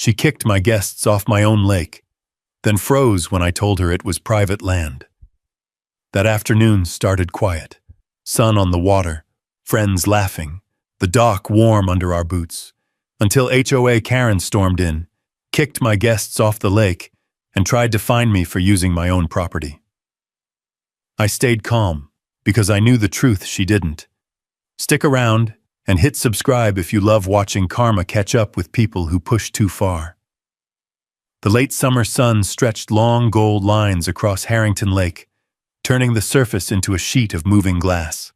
She kicked my guests off my own lake, then froze when I told her it was private land. That afternoon started quiet. Sun on the water, friends laughing, the dock warm under our boots, until HOA Karen stormed in, kicked my guests off the lake, and tried to fine me for using my own property. I stayed calm, because I knew the truth she didn't. Stick around and hit subscribe if you love watching karma catch up with people who push too far. The late summer sun stretched long gold lines across Harrington Lake, turning the surface into a sheet of moving glass.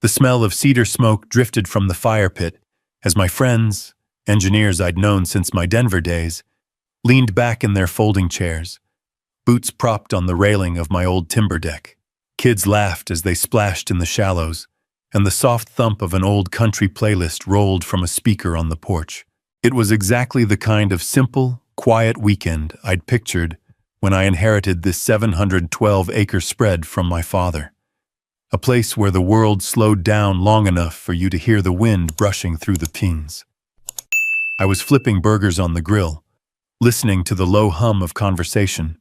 The smell of cedar smoke drifted from the fire pit as my friends, engineers I'd known since my Denver days, leaned back in their folding chairs, boots propped on the railing of my old timber deck. Kids laughed as they splashed in the shallows, and the soft thump of an old country playlist rolled from a speaker on the porch. It was exactly the kind of simple, quiet weekend I'd pictured when I inherited this 712-acre spread from my father. A place where the world slowed down long enough for you to hear the wind brushing through the pines. I was flipping burgers on the grill, listening to the low hum of conversation,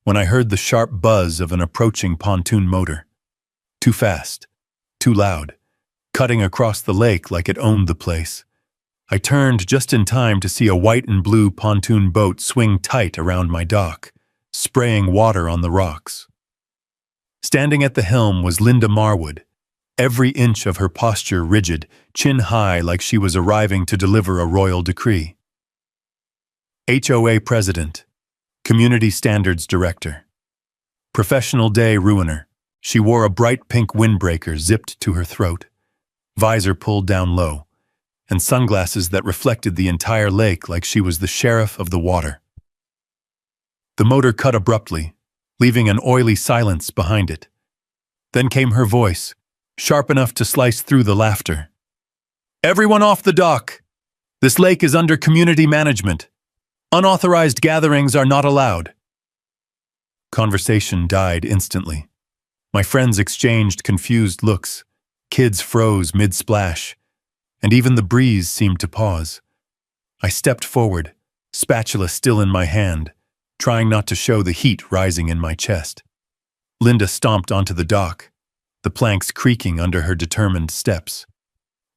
when I heard the sharp buzz of an approaching pontoon motor. Too fast, too loud, cutting across the lake like it owned the place. I turned just in time to see a white and blue pontoon boat swing tight around my dock, spraying water on the rocks. Standing at the helm was Linda Marwood, every inch of her posture rigid, chin high like she was arriving to deliver a royal decree. HOA President, Community Standards Director. Professional day ruiner. She wore a bright pink windbreaker zipped to her throat, visor pulled down low, and sunglasses that reflected the entire lake like she was the sheriff of the water. The motor cut abruptly, leaving an oily silence behind it. Then came her voice, sharp enough to slice through the laughter. "Everyone off the dock! This lake is under community management. Unauthorized gatherings are not allowed." Conversation died instantly. My friends exchanged confused looks, kids froze mid-splash, and even the breeze seemed to pause. I stepped forward, spatula still in my hand, trying not to show the heat rising in my chest. Linda stomped onto the dock, the planks creaking under her determined steps.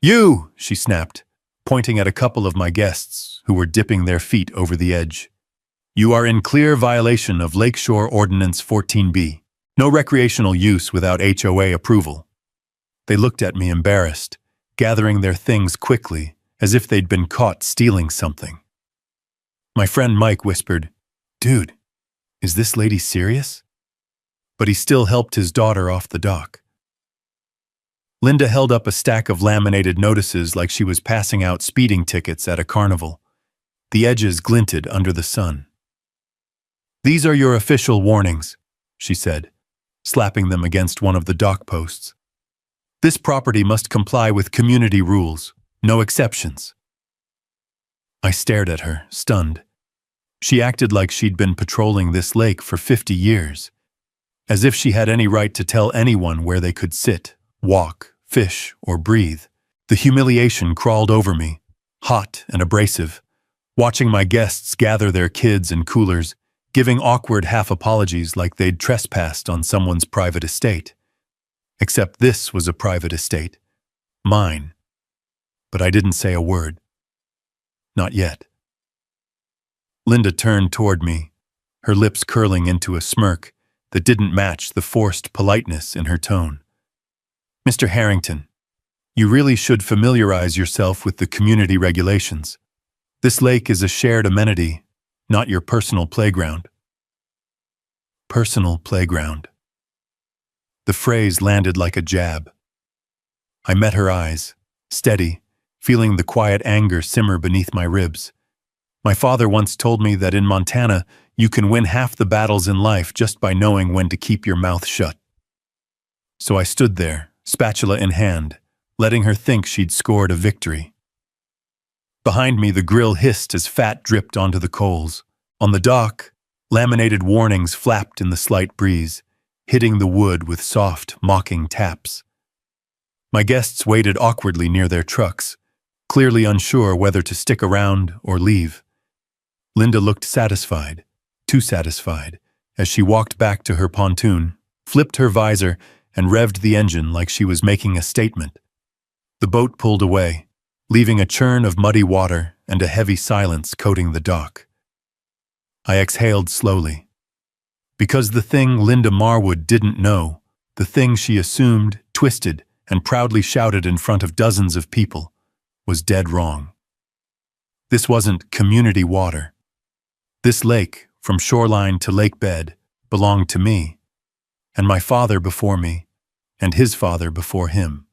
"You!" she snapped, pointing at a couple of my guests who were dipping their feet over the edge. "You are in clear violation of Lakeshore Ordinance 14B. No recreational use without HOA approval." They looked at me embarrassed, gathering their things quickly, as if they'd been caught stealing something. My friend Mike whispered, "Dude, is this lady serious?" But he still helped his daughter off the dock. Linda held up a stack of laminated notices like she was passing out speeding tickets at a carnival. The edges glinted under the sun. "These are your official warnings," she said, slapping them against one of the dock posts. "This property must comply with community rules, no exceptions." I stared at her, stunned. She acted like she'd been patrolling this lake for 50 years, as if she had any right to tell anyone where they could sit, walk, fish, or breathe. The humiliation crawled over me, hot and abrasive, watching my guests gather their kids and coolers, giving awkward half-apologies like they'd trespassed on someone's private estate. Except this was a private estate. Mine. But I didn't say a word. Not yet. Linda turned toward me, her lips curling into a smirk that didn't match the forced politeness in her tone. "Mr. Harrington, you really should familiarize yourself with the community regulations. This lake is a shared amenity, not your personal playground." Personal playground. The phrase landed like a jab. I met her eyes, steady, feeling the quiet anger simmer beneath my ribs. My father once told me that in Montana, you can win half the battles in life just by knowing when to keep your mouth shut. So I stood there, spatula in hand, letting her think she'd scored a victory. Behind me, the grill hissed as fat dripped onto the coals. On the dock, laminated warnings flapped in the slight breeze, hitting the wood with soft, mocking taps. My guests waited awkwardly near their trucks, clearly unsure whether to stick around or leave. Linda looked satisfied, too satisfied, as she walked back to her pontoon, flipped her visor, and revved the engine like she was making a statement. The boat pulled away, leaving a churn of muddy water and a heavy silence coating the dock. I exhaled slowly. Because the thing Linda Marwood didn't know, the thing she assumed, twisted, and proudly shouted in front of dozens of people, was dead wrong. This wasn't community water. This lake, from shoreline to lake bed, belonged to me, and my father before me, and his father before him.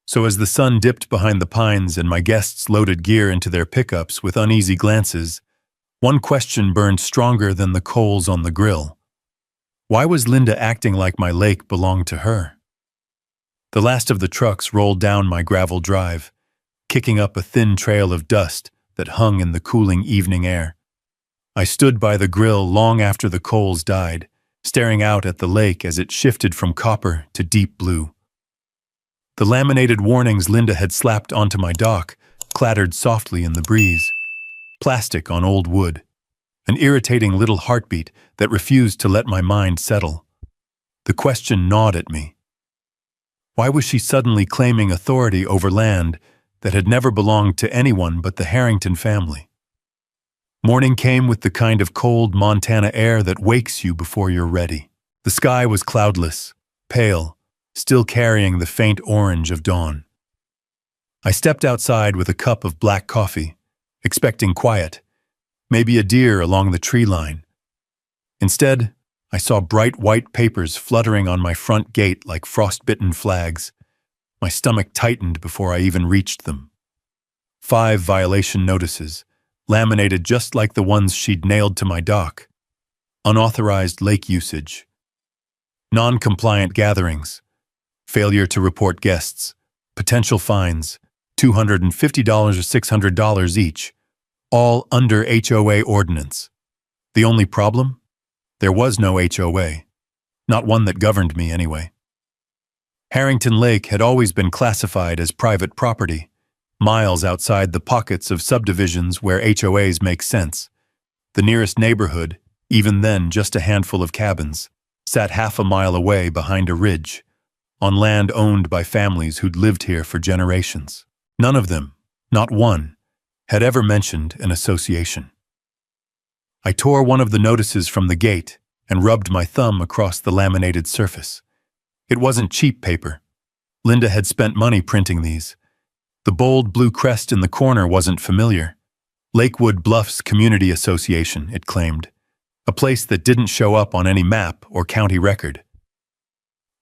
So as the sun dipped behind the pines and my guests loaded gear into their pickups with uneasy glances, one question burned stronger than the coals on the grill. Why was Linda acting like my lake belonged to her? The last of the trucks rolled down my gravel drive, kicking up a thin trail of dust that hung in the cooling evening air. I stood by the grill long after the coals died, staring out at the lake as it shifted from copper to deep blue. The laminated warnings Linda had slapped onto my dock clattered softly in the breeze. Plastic on old wood, an irritating little heartbeat that refused to let my mind settle. The question gnawed at me. Why was she suddenly claiming authority over land that had never belonged to anyone but the Harrington family? Morning came with the kind of cold Montana air that wakes you before you're ready. The sky was cloudless, pale, still carrying the faint orange of dawn. I stepped outside with a cup of black coffee, expecting quiet, maybe a deer along the tree line. Instead, I saw bright white papers fluttering on my front gate like frostbitten flags. My stomach tightened before I even reached them. 5 violation notices, laminated just like the ones she'd nailed to my dock. Unauthorized lake usage. Non-compliant gatherings. Failure to report guests. Potential fines. $250 or $600 each. All under HOA ordinance. The only problem? There was no HOA. Not one that governed me anyway. Harrington Lake had always been classified as private property, miles outside the pockets of subdivisions where HOAs make sense. The nearest neighborhood, even then just a handful of cabins, sat half a mile away behind a ridge, on land owned by families who'd lived here for generations. None of them, not one, had ever mentioned an association. I tore one of the notices from the gate and rubbed my thumb across the laminated surface. It wasn't cheap paper. Linda had spent money printing these. The bold blue crest in the corner wasn't familiar. Lakewood Bluffs Community Association, it claimed, a place that didn't show up on any map or county record.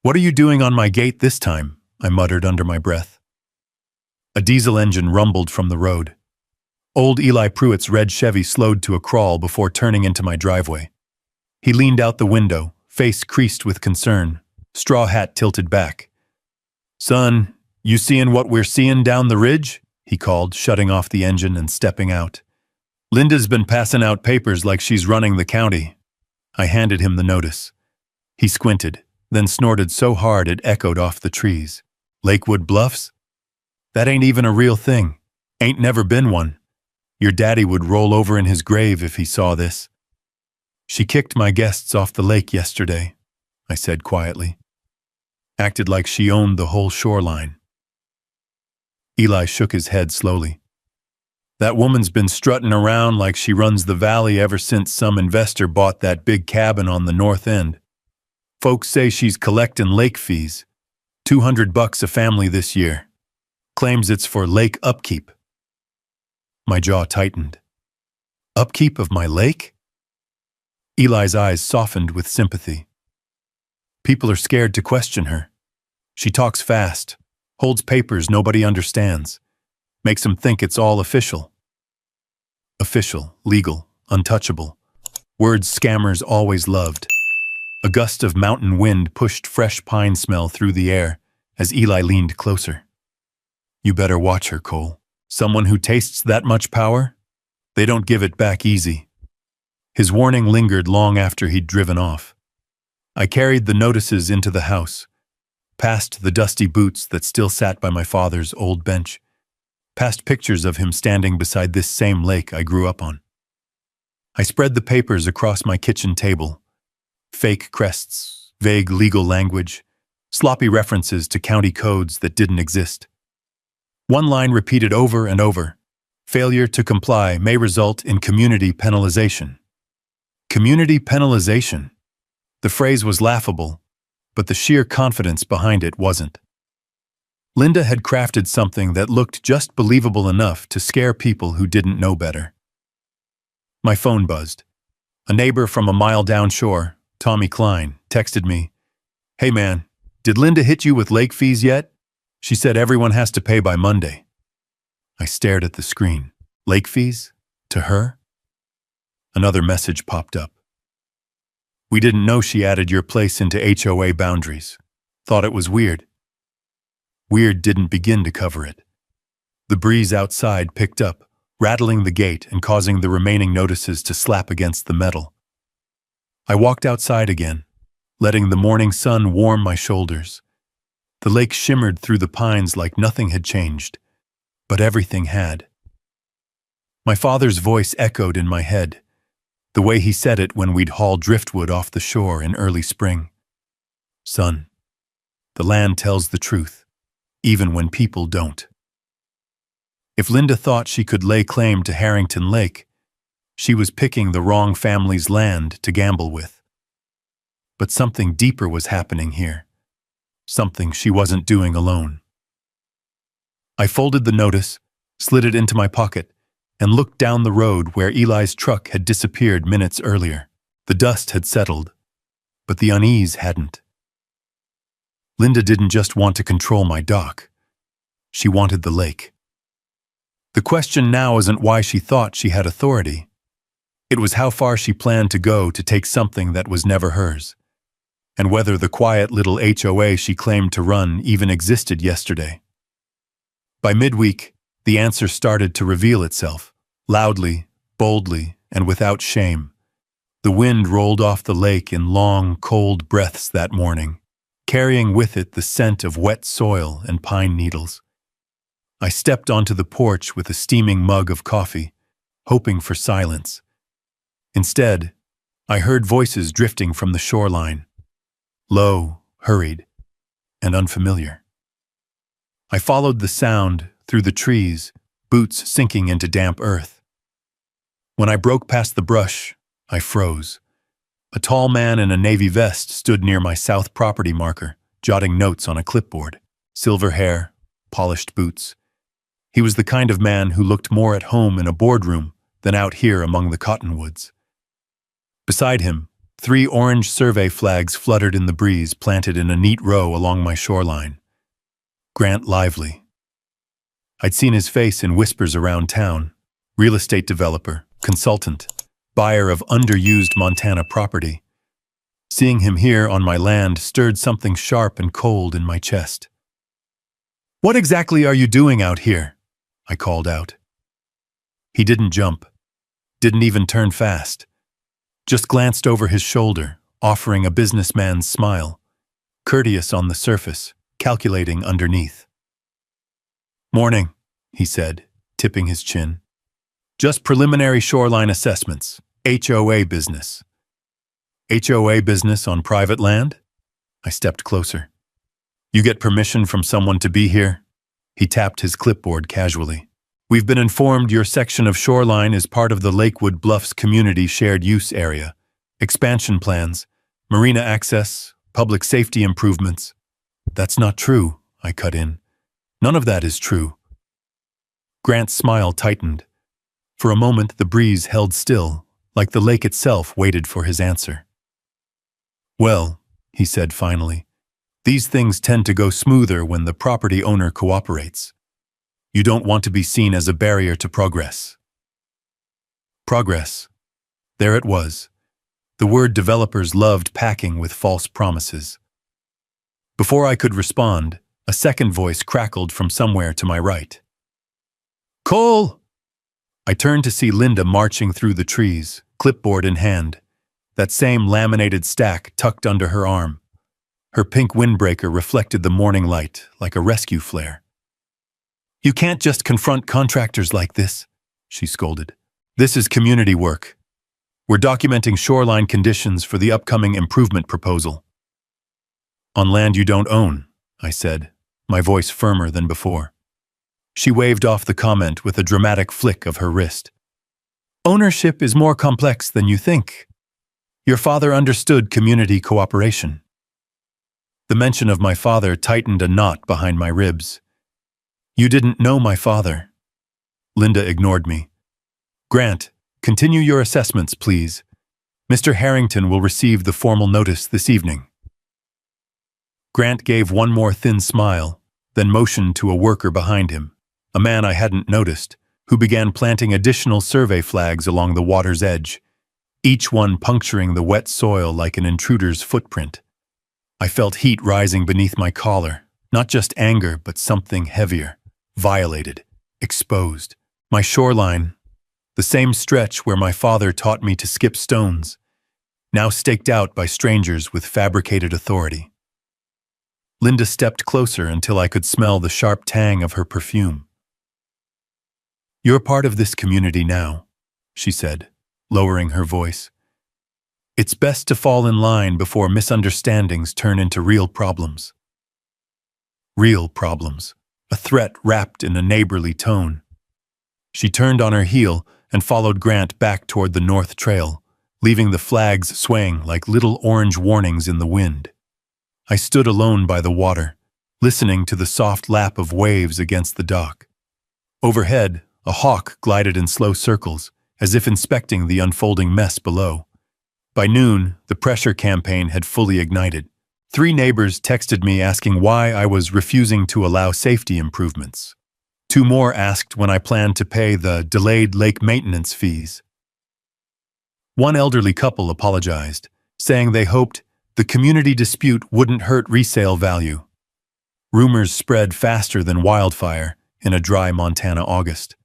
"What are you doing on my gate this time?" I muttered under my breath. A diesel engine rumbled from the road. Old Eli Pruitt's red Chevy slowed to a crawl before turning into my driveway. He leaned out the window, face creased with concern, straw hat tilted back. "Son, you seein' what we're seein' down the ridge?" he called, shutting off the engine and stepping out. "Linda's been passing out papers like she's running the county." I handed him the notice. He squinted, then snorted so hard it echoed off the trees. "Lakewood Bluffs? That ain't even a real thing. Ain't never been one. Your daddy would roll over in his grave if he saw this." "She kicked my guests off the lake yesterday," I said quietly. "Acted like she owned the whole shoreline." Eli shook his head slowly. "That woman's been strutting around like she runs the valley ever since some investor bought that big cabin on the north end. Folks say she's collecting lake fees. $200 a family this year. Claims it's for lake upkeep." My jaw tightened. "Upkeep of my lake?" Eli's eyes softened with sympathy. "People are scared to question her. She talks fast, holds papers nobody understands, makes them think it's all official." Official, legal, untouchable. Words scammers always loved. A gust of mountain wind pushed fresh pine smell through the air as Eli leaned closer. "You better watch her, Cole. Someone who tastes that much power? They don't give it back easy." His warning lingered long after he'd driven off. I carried the notices into the house, past the dusty boots that still sat by my father's old bench, past pictures of him standing beside this same lake I grew up on. I spread the papers across my kitchen table. Fake crests, vague legal language, sloppy references to county codes that didn't exist. One line repeated over and over: failure to comply may result in community penalization. Community penalization. The phrase was laughable, but the sheer confidence behind it wasn't. Linda had crafted something that looked just believable enough to scare people who didn't know better. My phone buzzed. A neighbor from a mile downshore, Tommy Klein, texted me, "Hey man, did Linda hit you with lake fees yet? She said everyone has to pay by Monday." I stared at the screen. Lake fees? To her? Another message popped up. "We didn't know she added your place into HOA boundaries. Thought it was weird." Weird didn't begin to cover it. The breeze outside picked up, rattling the gate and causing the remaining notices to slap against the metal. I walked outside again, letting the morning sun warm my shoulders. The lake shimmered through the pines like nothing had changed, but everything had. My father's voice echoed in my head, the way he said it when we'd haul driftwood off the shore in early spring. "Son, the land tells the truth, even when people don't." If Linda thought she could lay claim to Harrington Lake, she was picking the wrong family's land to gamble with. But something deeper was happening here, something she wasn't doing alone. I folded the notice, slid it into my pocket, and looked down the road where Eli's truck had disappeared minutes earlier. The dust had settled, but the unease hadn't. Linda didn't just want to control my dock. She wanted the lake. The question now isn't why she thought she had authority. It was how far she planned to go to take something that was never hers, and whether the quiet little HOA she claimed to run even existed yesterday. By midweek, the answer started to reveal itself, loudly, boldly, and without shame. The wind rolled off the lake in long, cold breaths that morning, carrying with it the scent of wet soil and pine needles. I stepped onto the porch with a steaming mug of coffee, hoping for silence. Instead, I heard voices drifting from the shoreline, low, hurried, and unfamiliar. I followed the sound through the trees, boots sinking into damp earth. When I broke past the brush, I froze. A tall man in a navy vest stood near my south property marker, jotting notes on a clipboard. Silver hair, polished boots. He was the kind of man who looked more at home in a boardroom than out here among the cottonwoods. Beside him, 3 orange survey flags fluttered in the breeze, planted in a neat row along my shoreline. Grant Lively. I'd seen his face in whispers around town. Real estate developer, consultant, buyer of underused Montana property. Seeing him here on my land stirred something sharp and cold in my chest. "What exactly are you doing out here?" I called out. He didn't jump, didn't even turn fast, just glanced over his shoulder, offering a businessman's smile, courteous on the surface, calculating underneath. "Morning," he said, tipping his chin. "Just preliminary shoreline assessments, HOA business." "HOA business on private land?" I stepped closer. "You get permission from someone to be here?" He tapped his clipboard casually. "We've been informed your section of shoreline is part of the Lakewood Bluffs Community Shared Use Area. Expansion plans, marina access, public safety improvements." "That's not true," I cut in. "None of that is true." Grant's smile tightened. For a moment, the breeze held still, like the lake itself waited for his answer. "Well," he said finally, "these things tend to go smoother when the property owner cooperates. You don't want to be seen as a barrier to progress." Progress. There it was. The word developers loved packing with false promises. Before I could respond, a second voice crackled from somewhere to my right. "Cole!" I turned to see Linda marching through the trees, clipboard in hand, that same laminated stack tucked under her arm. Her pink windbreaker reflected the morning light like a rescue flare. "You can't just confront contractors like this," she scolded. "This is community work. We're documenting shoreline conditions for the upcoming improvement proposal. On land you don't own, I said, my voice firmer than before. She waved off the comment with a dramatic flick of her wrist. Ownership is more complex than you think. Your father understood community cooperation. The mention of my father tightened a knot behind my ribs. You didn't know my father. Linda ignored me. Grant, continue your assessments, please. Mr. Harrington will receive the formal notice this evening. Grant gave one more thin smile, then motioned to a worker behind him, a man I hadn't noticed, who began planting additional survey flags along the water's edge, each one puncturing the wet soil like an intruder's footprint. I felt heat rising beneath my collar, not just anger, but something heavier, violated, exposed. My shoreline, the same stretch where my father taught me to skip stones, now staked out by strangers with fabricated authority. Linda stepped closer until I could smell the sharp tang of her perfume. You're part of this community now, she said, lowering her voice. It's best to fall in line before misunderstandings turn into real problems. Real problems, a threat wrapped in a neighborly tone. She turned on her heel and followed Grant back toward the North Trail, leaving the flags swaying like little orange warnings in the wind. I stood alone by the water, listening to the soft lap of waves against the dock. Overhead, a hawk glided in slow circles, as if inspecting the unfolding mess below. By noon, the pressure campaign had fully ignited. 3 neighbors texted me asking why I was refusing to allow safety improvements. 2 more asked when I planned to pay the delayed lake maintenance fees. One elderly couple apologized, saying they hoped the community dispute wouldn't hurt resale value. Rumors spread faster than wildfire in a dry Montana August.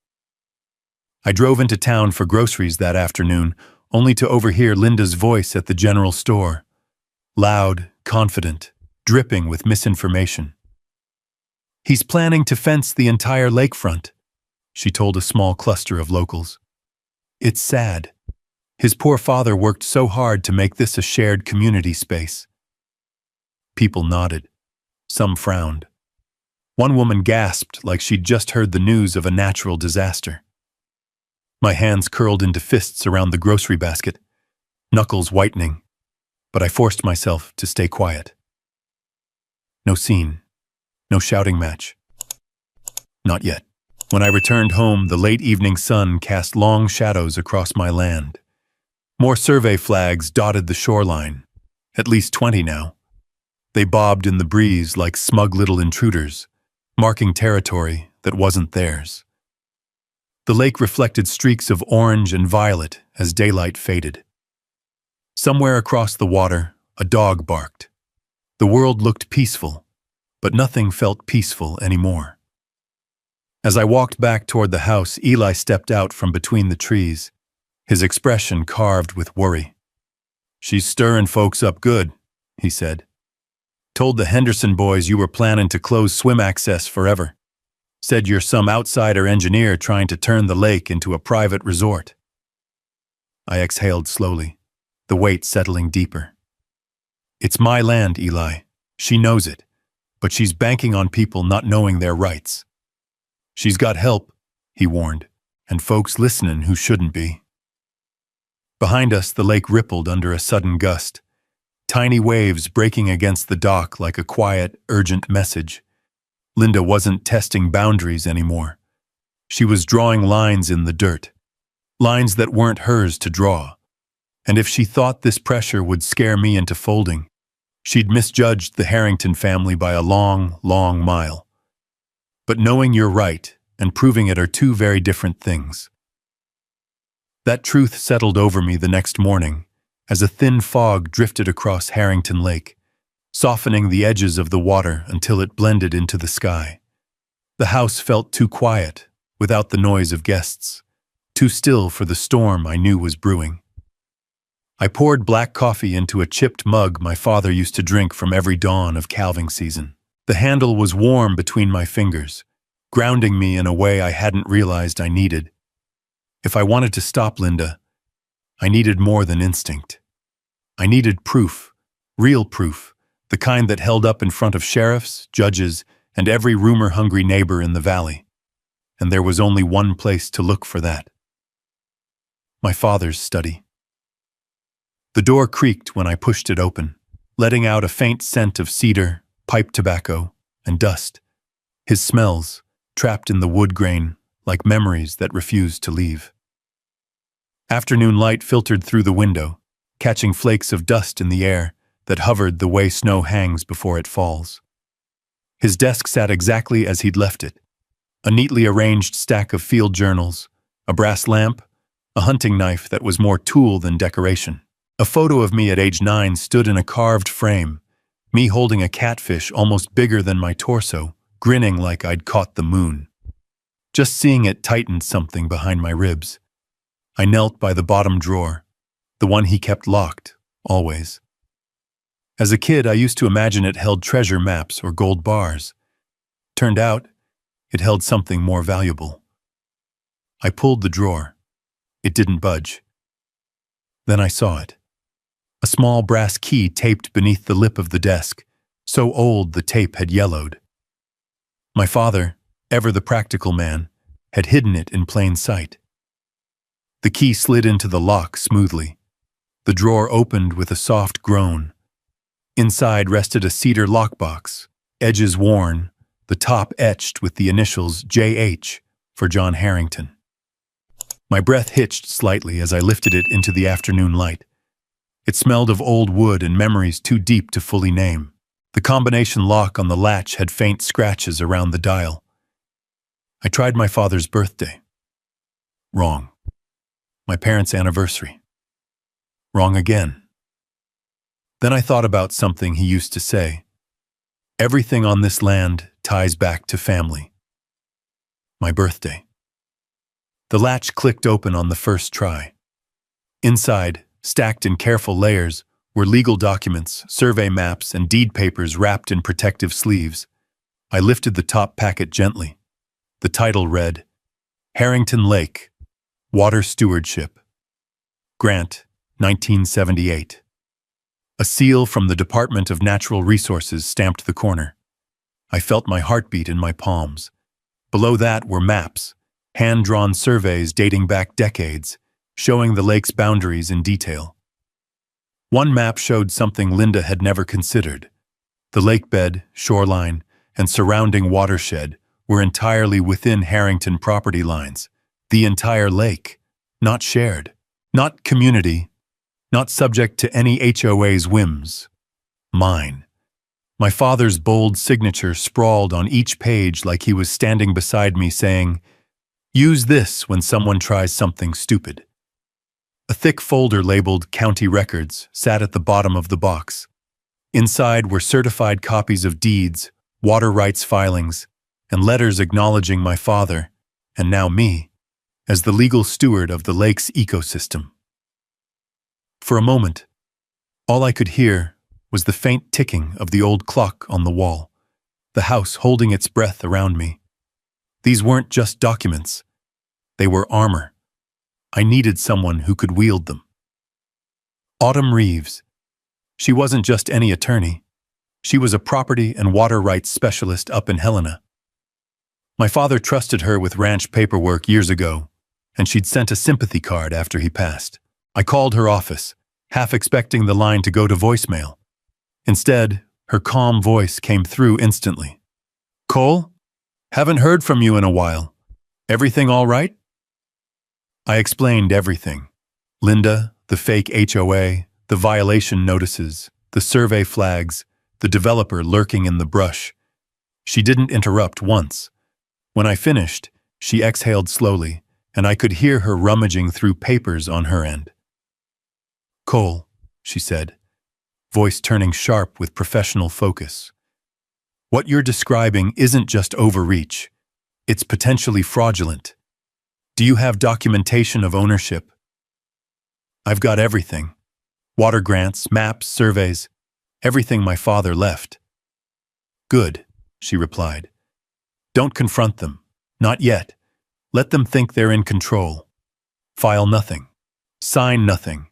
I drove into town for groceries that afternoon, only to overhear Linda's voice at the general store. Loud, confident, dripping with misinformation. He's planning to fence the entire lakefront, she told a small cluster of locals. It's sad. His poor father worked so hard to make this a shared community space. People nodded. Some frowned. One woman gasped like she'd just heard the news of a natural disaster. My hands curled into fists around the grocery basket, knuckles whitening, but I forced myself to stay quiet. No scene, no shouting match. Not yet. When I returned home, the late evening sun cast long shadows across my land. More survey flags dotted the shoreline, at least 20 now. They bobbed in the breeze like smug little intruders, marking territory that wasn't theirs. The lake reflected streaks of orange and violet as daylight faded. Somewhere across the water, a dog barked. The world looked peaceful, but nothing felt peaceful anymore. As I walked back toward the house, Eli stepped out from between the trees, his expression carved with worry. She's stirring folks up good, he said. Told the Henderson boys you were planning to close swim access forever. Said you're some outsider engineer trying to turn the lake into a private resort. I exhaled slowly, the weight settling deeper. It's my land, Eli. She knows it, but she's banking on people not knowing their rights. She's got help, he warned, and folks listening who shouldn't be. Behind us, the lake rippled under a sudden gust, tiny waves breaking against the dock like a quiet, urgent message. Linda wasn't testing boundaries anymore. She was drawing lines in the dirt, lines that weren't hers to draw. And if she thought this pressure would scare me into folding, she'd misjudged the Harrington family by a long, long mile. But knowing you're right and proving it are 2 very different things. That truth settled over me the next morning as a thin fog drifted across Harrington Lake, softening the edges of the water until it blended into the sky. The house felt too quiet, without the noise of guests, too still for the storm I knew was brewing. I poured black coffee into a chipped mug my father used to drink from every dawn of calving season. The handle was warm between my fingers, grounding me in a way I hadn't realized I needed. If I wanted to stop Linda, I needed more than instinct. I needed proof, real proof, the kind that held up in front of sheriffs, judges, and every rumor-hungry neighbor in the valley. And there was only one place to look for that. My father's study. The door creaked when I pushed it open, letting out a faint scent of cedar, pipe tobacco, and dust. His smells, trapped in the wood grain, like memories that refused to leave. Afternoon light filtered through the window, catching flakes of dust in the air that hovered the way snow hangs before it falls. His desk sat exactly as he'd left it, a neatly arranged stack of field journals, a brass lamp, a hunting knife that was more tool than decoration. A photo of me at age 9 stood in a carved frame, me holding a catfish almost bigger than my torso, grinning like I'd caught the moon. Just seeing it tightened something behind my ribs. I knelt by the bottom drawer, the one he kept locked, always. As a kid, I used to imagine it held treasure maps or gold bars. Turned out, it held something more valuable. I pulled the drawer. It didn't budge. Then I saw it. A small brass key taped beneath the lip of the desk, so old the tape had yellowed. My father, ever the practical man, had hidden it in plain sight. The key slid into the lock smoothly. The drawer opened with a soft groan. Inside rested a cedar lockbox, edges worn, the top etched with the initials J.H. for John Harrington. My breath hitched slightly as I lifted it into the afternoon light. It smelled of old wood and memories too deep to fully name. The combination lock on the latch had faint scratches around the dial. I tried my father's birthday. Wrong. My parents' anniversary. Wrong again. Then I thought about something he used to say. Everything on this land ties back to family. My birthday. The latch clicked open on the first try. Inside, stacked in careful layers, were legal documents, survey maps, and deed papers wrapped in protective sleeves. I lifted the top packet gently. The title read, Harrington Lake, Water Stewardship. Grant, 1978. A seal from the Department of Natural Resources stamped the corner. I felt my heartbeat in my palms. Below that were maps, hand-drawn surveys dating back decades, showing the lake's boundaries in detail. One map showed something Linda had never considered. The lakebed, shoreline, and surrounding watershed were entirely within Harrington property lines. The entire lake, not shared, not community, not subject to any HOA's whims. Mine. My father's bold signature sprawled on each page like he was standing beside me saying, "Use this when someone tries something stupid." A thick folder labeled County Records sat at the bottom of the box. Inside were certified copies of deeds, water rights filings, and letters acknowledging my father, and now me, as the legal steward of the lake's ecosystem. For a moment, all I could hear was the faint ticking of the old clock on the wall, the house holding its breath around me. These weren't just documents. They were armor. I needed someone who could wield them. Autumn Reeves. She wasn't just any attorney. She was a property and water rights specialist up in Helena. My father trusted her with ranch paperwork years ago, and she'd sent a sympathy card after he passed. I called her office, half expecting the line to go to voicemail. Instead, her calm voice came through instantly. "Cole? Haven't heard from you in a while. Everything all right?" I explained everything. Linda, the fake HOA, the violation notices, the survey flags, the developer lurking in the brush. She didn't interrupt once. When I finished, she exhaled slowly, and I could hear her rummaging through papers on her end. "Cole," she said, voice turning sharp with professional focus. "What you're describing isn't just overreach. It's potentially fraudulent. Do you have documentation of ownership?" "I've got everything. Water grants, maps, surveys, everything my father left." "Good," she replied. "Don't confront them. Not yet. Let them think they're in control. File nothing. Sign nothing.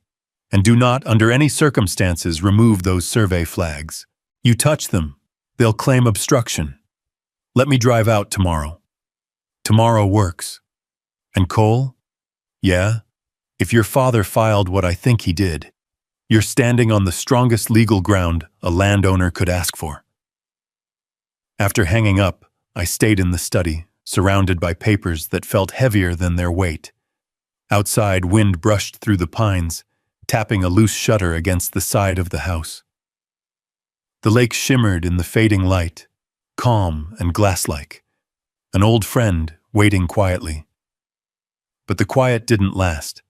And do not, under any circumstances, remove those survey flags. You touch them, they'll claim obstruction. Let me drive out tomorrow. Tomorrow works. And Cole? Yeah? If your father filed what I think he did, you're standing on the strongest legal ground a landowner could ask for. After hanging up, I stayed in the study, surrounded by papers that felt heavier than their weight. Outside, wind brushed through the pines, tapping a loose shutter against the side of the house. The lake shimmered in the fading light, calm and glass-like, an old friend waiting quietly. But the quiet didn't last.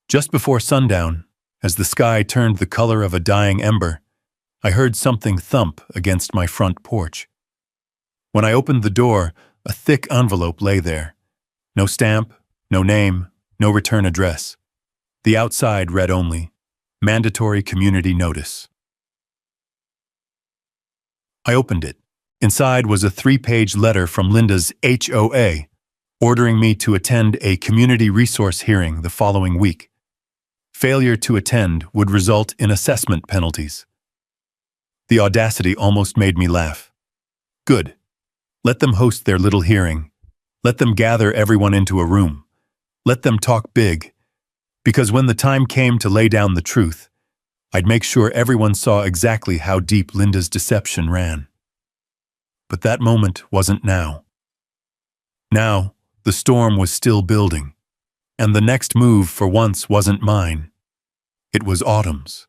Just before sundown, as the sky turned the color of a dying ember, I heard something thump against my front porch. When I opened the door, a thick envelope lay there. No stamp, no name, no return address. The outside read only, "Mandatory Community Notice." I opened it. Inside was a 3-page letter from Linda's HOA, ordering me to attend a community resource hearing the following week. Failure to attend would result in assessment penalties. The audacity almost made me laugh. Good. Let them host their little hearing. Let them gather everyone into a room. Let them talk big. Because when the time came to lay down the truth, I'd make sure everyone saw exactly how deep Linda's deception ran. But that moment wasn't now. Now, the storm was still building, and the next move for once wasn't mine. It was Autumn's.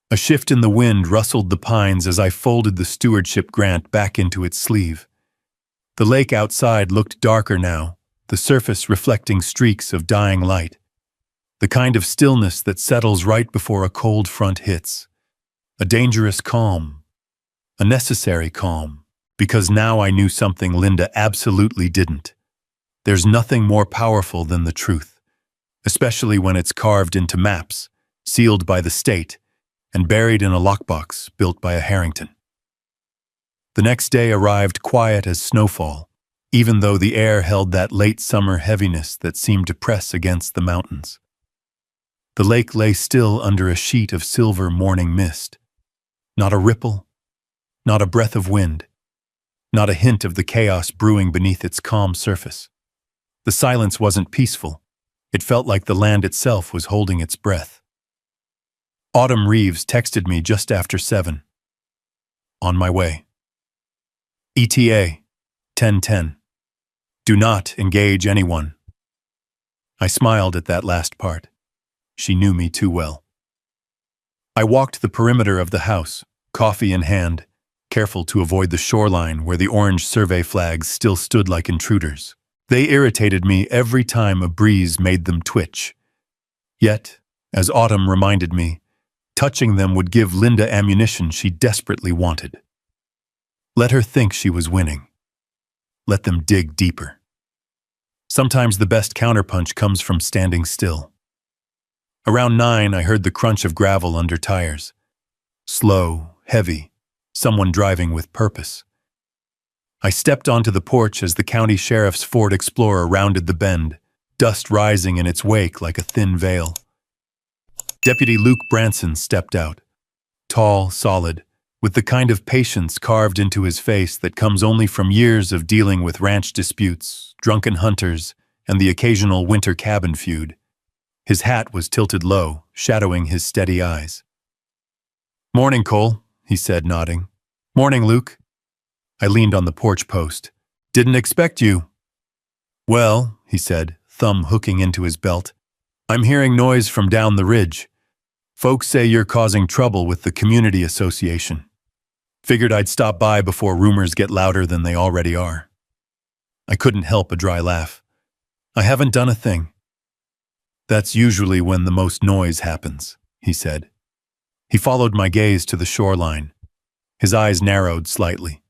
A shift in the wind rustled the pines as I folded the stewardship grant back into its sleeve. The lake outside looked darker now, the surface reflecting streaks of dying light. The kind of stillness that settles right before a cold front hits. A dangerous calm. A necessary calm, because now I knew something Linda absolutely didn't. There's nothing more powerful than the truth, especially when it's carved into maps, sealed by the state, and buried in a lockbox built by a Harrington. The next day arrived quiet as snowfall, even though the air held that late summer heaviness that seemed to press against the mountains. The lake lay still under a sheet of silver morning mist. Not a ripple, not a breath of wind, not a hint of the chaos brewing beneath its calm surface. The silence wasn't peaceful. It felt like the land itself was holding its breath. Autumn Reeves texted me just after 7. On my way. ETA, 10:10. Do not engage anyone. I smiled at that last part. She knew me too well. I walked the perimeter of the house, coffee in hand, careful to avoid the shoreline where the orange survey flags still stood like intruders. They irritated me every time a breeze made them twitch. Yet, as Autumn reminded me, touching them would give Linda ammunition she desperately wanted. Let her think she was winning. Let them dig deeper. Sometimes the best counterpunch comes from standing still. Around 9, I heard the crunch of gravel under tires. Slow, heavy, someone driving with purpose. I stepped onto the porch as the county sheriff's Ford Explorer rounded the bend, dust rising in its wake like a thin veil. Deputy Luke Branson stepped out, tall, solid, with the kind of patience carved into his face that comes only from years of dealing with ranch disputes, drunken hunters, and the occasional winter cabin feud. His hat was tilted low, shadowing his steady eyes. "Morning, Cole," he said, nodding. "Morning, Luke." I leaned on the porch post. "Didn't expect you." "Well," he said, thumb hooking into his belt, "I'm hearing noise from down the ridge. Folks say you're causing trouble with the community association. Figured I'd stop by before rumors get louder than they already are." I couldn't help a dry laugh. "I haven't done a thing." "That's usually when the most noise happens," he said. He followed my gaze to the shoreline. His eyes narrowed slightly.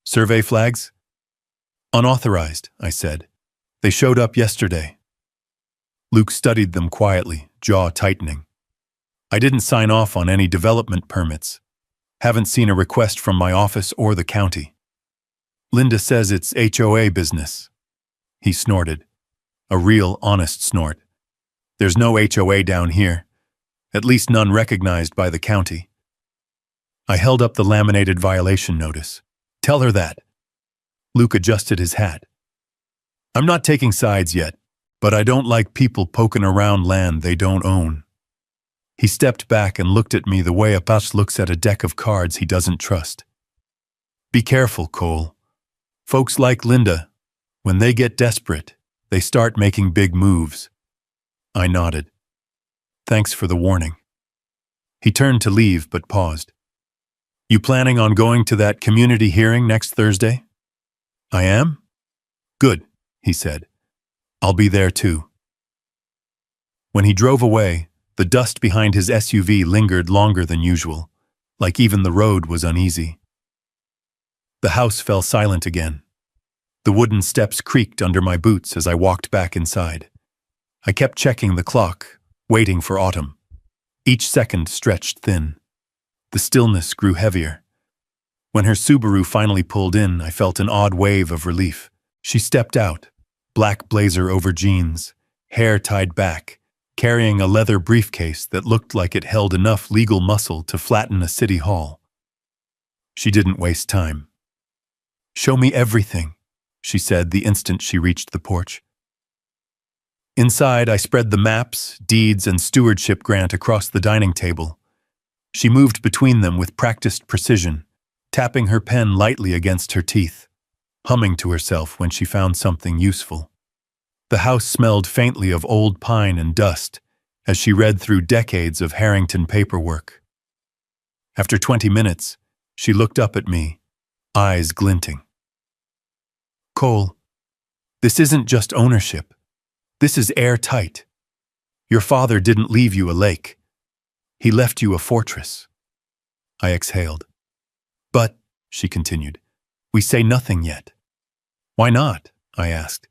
"Survey flags?" "Unauthorized," I said. "They showed up yesterday." Luke studied them quietly, jaw tightening. "I didn't sign off on any development permits. Haven't seen a request from my office or the county. Linda says it's HOA business." He snorted. A real, honest snort. There's no HOA down here, at least none recognized by the county. I held up the laminated violation notice. Tell her that. Luke adjusted his hat. I'm not taking sides yet, but I don't like people poking around land they don't own. He stepped back and looked at me the way a pach looks at a deck of cards he doesn't trust. Be careful, Cole. Folks like Linda, when they get desperate, they start making big moves. I nodded. Thanks for the warning. He turned to leave but paused. You planning on going to that community hearing next Thursday? I am? Good, he said. I'll be there too. When he drove away, the dust behind his SUV lingered longer than usual, like even the road was uneasy. The house fell silent again. The wooden steps creaked under my boots as I walked back inside. I kept checking the clock, waiting for autumn. Each second stretched thin. The stillness grew heavier. When her Subaru finally pulled in, I felt an odd wave of relief. She stepped out, black blazer over jeans, hair tied back, carrying a leather briefcase that looked like it held enough legal muscle to flatten a city hall. She didn't waste time. Show me everything, she said the instant she reached the porch. Inside, I spread the maps, deeds, and stewardship grant across the dining table. She moved between them with practiced precision, tapping her pen lightly against her teeth, humming to herself when she found something useful. The house smelled faintly of old pine and dust as she read through decades of Harrington paperwork. After 20 minutes, she looked up at me, eyes glinting. Cole, this isn't just ownership. This is airtight. Your father didn't leave you a lake. He left you a fortress. I exhaled. But, she continued, we say nothing yet. Why not? I asked.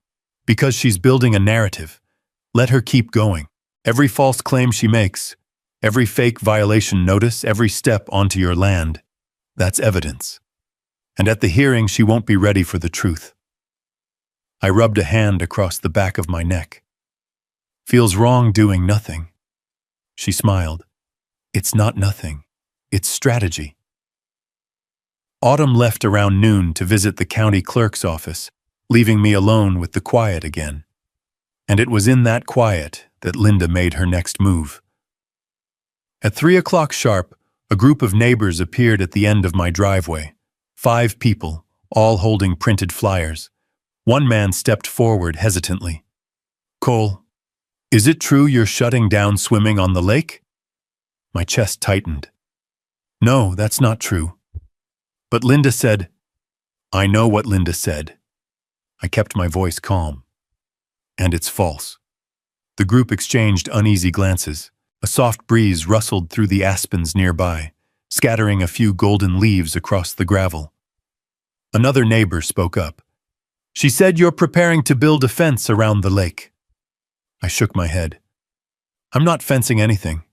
Because she's building a narrative. Let her keep going. Every false claim she makes, every fake violation notice, every step onto your land, that's evidence. And at the hearing, she won't be ready for the truth. I rubbed a hand across the back of my neck. Feels wrong doing nothing. She smiled. It's not nothing. It's strategy. Autumn left around noon to visit the county clerk's office, leaving me alone with the quiet again. And it was in that quiet that Linda made her next move. At 3 o'clock sharp, a group of neighbors appeared at the end of my driveway. 5 people, all holding printed flyers. One man stepped forward hesitantly. Cole, is it true you're shutting down swimming on the lake? My chest tightened. No, that's not true. But Linda said, I know what Linda said. I kept my voice calm. And it's false. The group exchanged uneasy glances. A soft breeze rustled through the aspens nearby, scattering a few golden leaves across the gravel. Another neighbor spoke up. She said you're preparing to build a fence around the lake. I shook my head. I'm not fencing anything.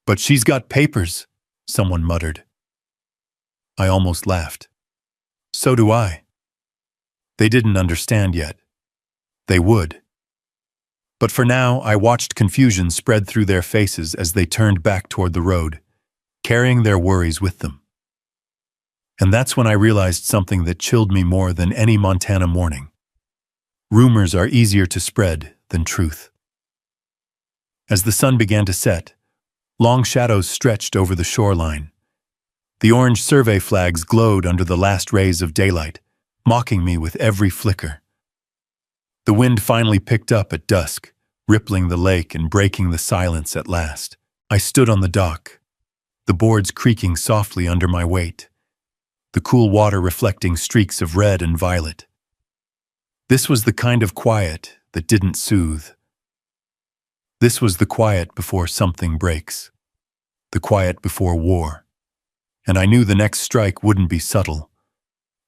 But she's got papers, someone muttered. I almost laughed. So do I. They didn't understand yet. They would. But for now, I watched confusion spread through their faces as they turned back toward the road, carrying their worries with them. And that's when I realized something that chilled me more than any Montana morning. Rumors are easier to spread than truth. As the sun began to set, long shadows stretched over the shoreline. The orange survey flags glowed under the last rays of daylight, mocking me with every flicker. The wind finally picked up at dusk, rippling the lake and breaking the silence at last. I stood on the dock, the boards creaking softly under my weight, the cool water reflecting streaks of red and violet. This was the kind of quiet that didn't soothe. This was the quiet before something breaks, the quiet before war. And I knew the next strike wouldn't be subtle.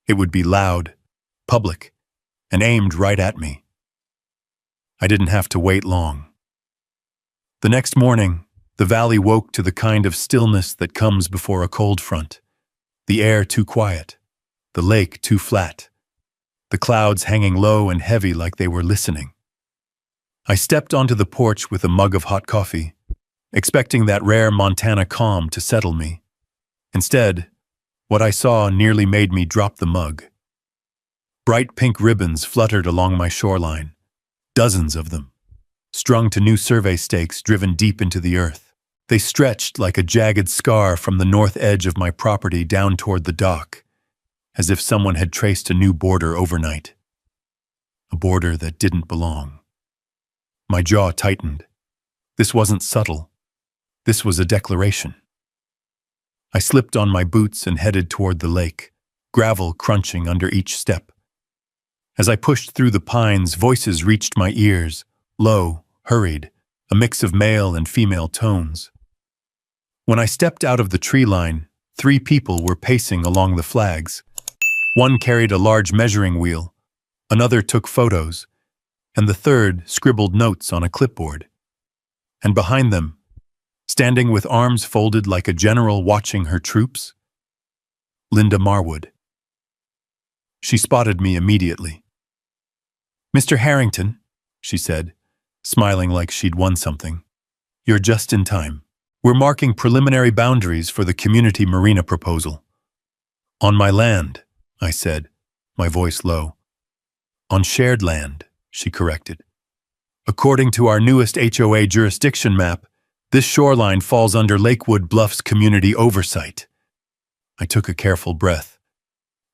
It would be loud, public, and aimed right at me. I didn't have to wait long. The next morning, the valley woke to the kind of stillness that comes before a cold front. The air too quiet, the lake too flat, the clouds hanging low and heavy like they were listening. I stepped onto the porch with a mug of hot coffee, expecting that rare Montana calm to settle me. Instead, what I saw nearly made me drop the mug. Bright pink ribbons fluttered along my shoreline, dozens of them, strung to new survey stakes driven deep into the earth. They stretched like a jagged scar from the north edge of my property down toward the dock, as if someone had traced a new border overnight. A border that didn't belong. My jaw tightened. This wasn't subtle. This was a declaration. I slipped on my boots and headed toward the lake, gravel crunching under each step. As I pushed through the pines, voices reached my ears, low, hurried, a mix of male and female tones. When I stepped out of the tree line, 3 people were pacing along the flags. One carried a large measuring wheel, another took photos, and the third scribbled notes on a clipboard. And behind them, standing with arms folded like a general watching her troops, Linda Marwood. She spotted me immediately. "Mr. Harrington," she said, smiling like she'd won something. "You're just in time. We're marking preliminary boundaries for the community marina proposal." "On my land," I said, my voice low. "On shared land," she corrected. "According to our newest HOA jurisdiction map, this shoreline falls under Lakewood Bluffs community oversight." I took a careful breath.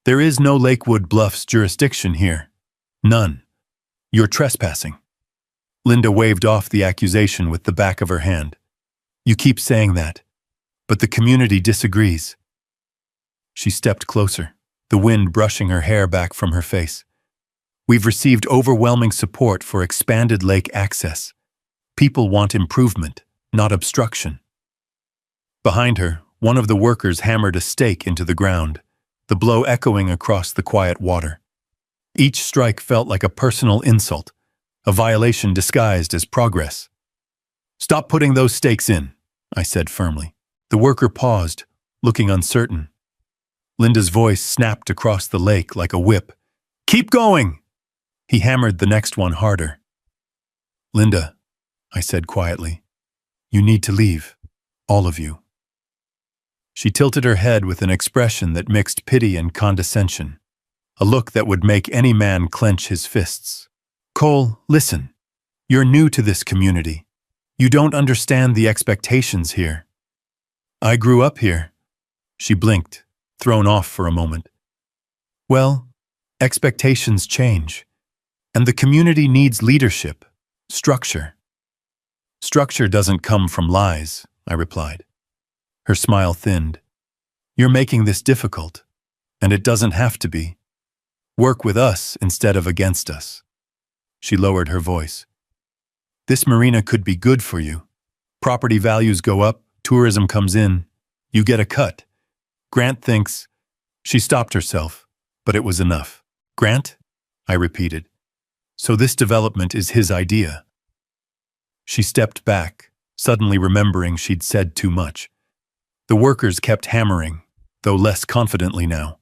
"There is no Lakewood Bluffs jurisdiction here. None. You're trespassing." Linda waved off the accusation with the back of her hand. "You keep saying that, but the community disagrees." She stepped closer, the wind brushing her hair back from her face. "We've received overwhelming support for expanded lake access. People want improvement, not obstruction." Behind her, one of the workers hammered a stake into the ground, the blow echoing across the quiet water. Each strike felt like a personal insult, a violation disguised as progress. "Stop putting those stakes in," I said firmly. The worker paused, looking uncertain. Linda's voice snapped across the lake like a whip. "Keep going!" He hammered the next one harder. "Linda," I said quietly, "you need to leave, all of you." She tilted her head with an expression that mixed pity and condescension, a look that would make any man clench his fists. "Cole, listen. You're new to this community. You don't understand the expectations here." "I grew up here." She blinked, thrown off for a moment. "Well, expectations change, and the community needs leadership, structure." "Structure doesn't come from lies," I replied. Her smile thinned. "You're making this difficult, and it doesn't have to be. Work with us instead of against us." She lowered her voice. "This marina could be good for you. Property values go up, tourism comes in, you get a cut. Grant thinks—" She stopped herself, but it was enough. "Grant?" I repeated. "So this development is his idea." She stepped back, suddenly remembering she'd said too much. The workers kept hammering, though less confidently now.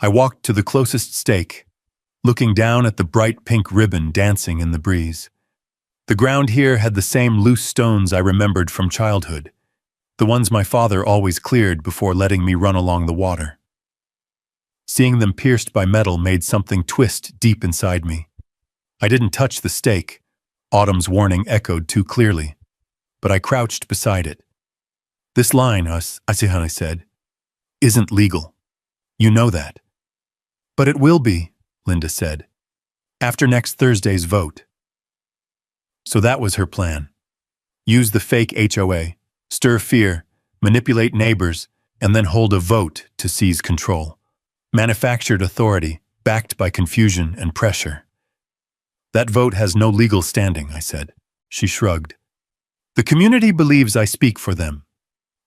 I walked to the closest stake, looking down at the bright pink ribbon dancing in the breeze. The ground here had the same loose stones I remembered from childhood, the ones my father always cleared before letting me run along the water. Seeing them pierced by metal made something twist deep inside me. I didn't touch the stake, autumn's warning echoed too clearly, but I crouched beside it. "This line," Asihane said, "isn't legal. You know that." "But it will be," Linda said, "after next Thursday's vote." So that was her plan. Use the fake HOA, stir fear, manipulate neighbors, and then hold a vote to seize control. Manufactured authority, backed by confusion and pressure. "That vote has no legal standing," I said. She shrugged. "The community believes I speak for them,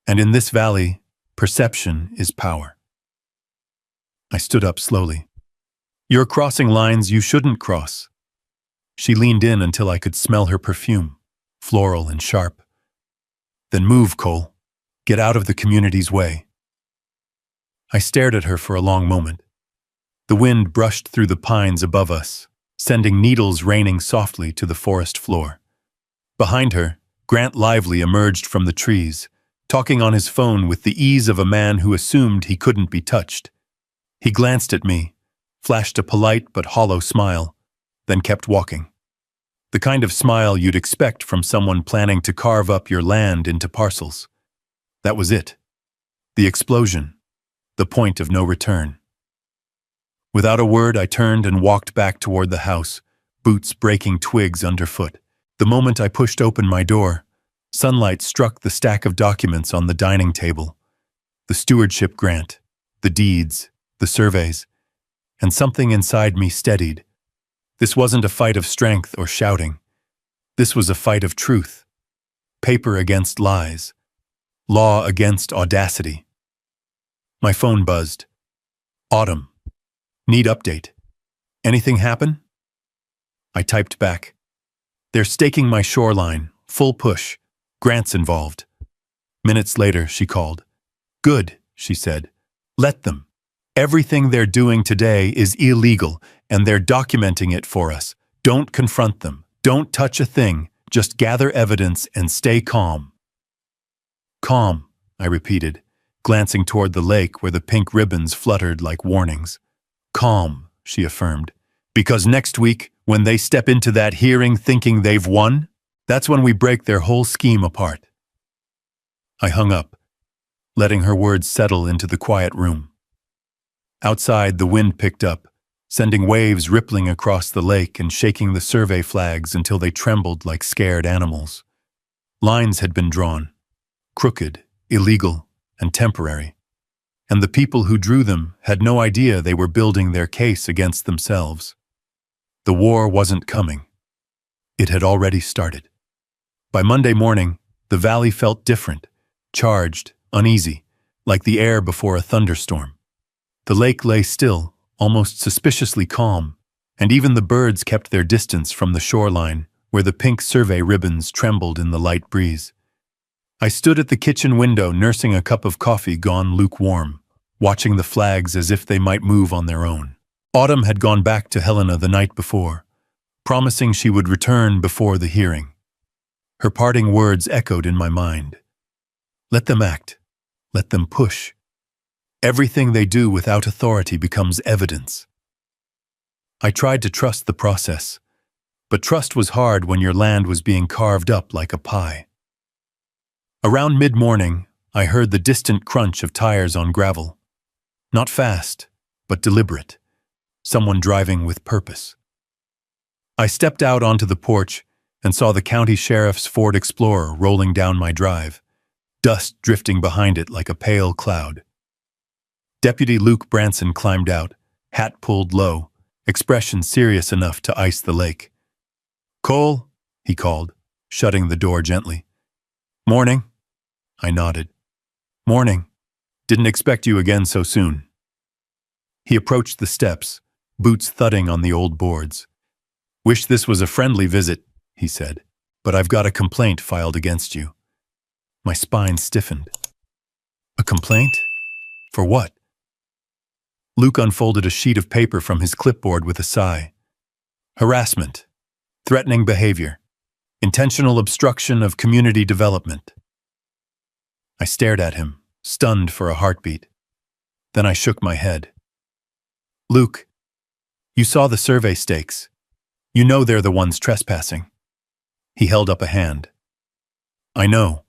and in this valley, perception is power." I stood up slowly. "You're crossing lines you shouldn't cross." She leaned in until I could smell her perfume, floral and sharp. "Then move, Cole. Get out of the community's way." I stared at her for a long moment. The wind brushed through the pines above us, sending needles raining softly to the forest floor. Behind her, Grant Lively emerged from the trees, talking on his phone with the ease of a man who assumed he couldn't be touched. He glanced at me, flashed a polite but hollow smile, then kept walking. The kind of smile you'd expect from someone planning to carve up your land into parcels. That was it. The explosion. The point of no return. Without a word, I turned and walked back toward the house, boots breaking twigs underfoot. The moment I pushed open my door, sunlight struck the stack of documents on the dining table. The stewardship grant, the deeds, the surveys, and something inside me steadied. This wasn't a fight of strength or shouting. This was a fight of truth. Paper against lies. Law against audacity. My phone buzzed. Autumn. Need update. Anything happen? I typed back. They're staking my shoreline, full push. Grant's involved. Minutes later, she called. Good, she said. Let them. Everything they're doing today is illegal, and they're documenting it for us. Don't confront them. Don't touch a thing. Just gather evidence and stay calm. Calm, I repeated, glancing toward the lake where the pink ribbons fluttered like warnings. Calm, she affirmed. Because next week, when they step into that hearing thinking they've won, that's when we break their whole scheme apart. I hung up, letting her words settle into the quiet room. Outside, the wind picked up, sending waves rippling across the lake and shaking the survey flags until they trembled like scared animals. Lines had been drawn, crooked, illegal, and temporary, and the people who drew them had no idea they were building their case against themselves. The war wasn't coming. It had already started. By Monday morning, the valley felt different, charged, uneasy, like the air before a thunderstorm. The lake lay still, almost suspiciously calm, and even the birds kept their distance from the shoreline, where the pink survey ribbons trembled in the light breeze. I stood at the kitchen window nursing a cup of coffee gone lukewarm, watching the flags as if they might move on their own. Autumn had gone back to Helena the night before, promising she would return before the hearing. Her parting words echoed in my mind. Let them act. Let them push. Everything they do without authority becomes evidence. I tried to trust the process, but trust was hard when your land was being carved up like a pie. Around mid-morning, I heard the distant crunch of tires on gravel. Not fast, but deliberate. Someone driving with purpose. I stepped out onto the porch and saw the county sheriff's Ford Explorer rolling down my drive, dust drifting behind it like a pale cloud. Deputy Luke Branson climbed out, hat pulled low, expression serious enough to ice the lake. "Cole," he called, shutting the door gently. "Morning." I nodded. "Morning. Didn't expect you again so soon." He approached the steps, boots thudding on the old boards. "Wish this was a friendly visit," he said, "but I've got a complaint filed against you." My spine stiffened. A complaint? For what? Luke unfolded a sheet of paper from his clipboard with a sigh. Harassment. Threatening behavior. Intentional obstruction of community development. I stared at him, stunned for a heartbeat. Then I shook my head. "Luke, you saw the survey stakes. You know they're the ones trespassing." He held up a hand. "I know,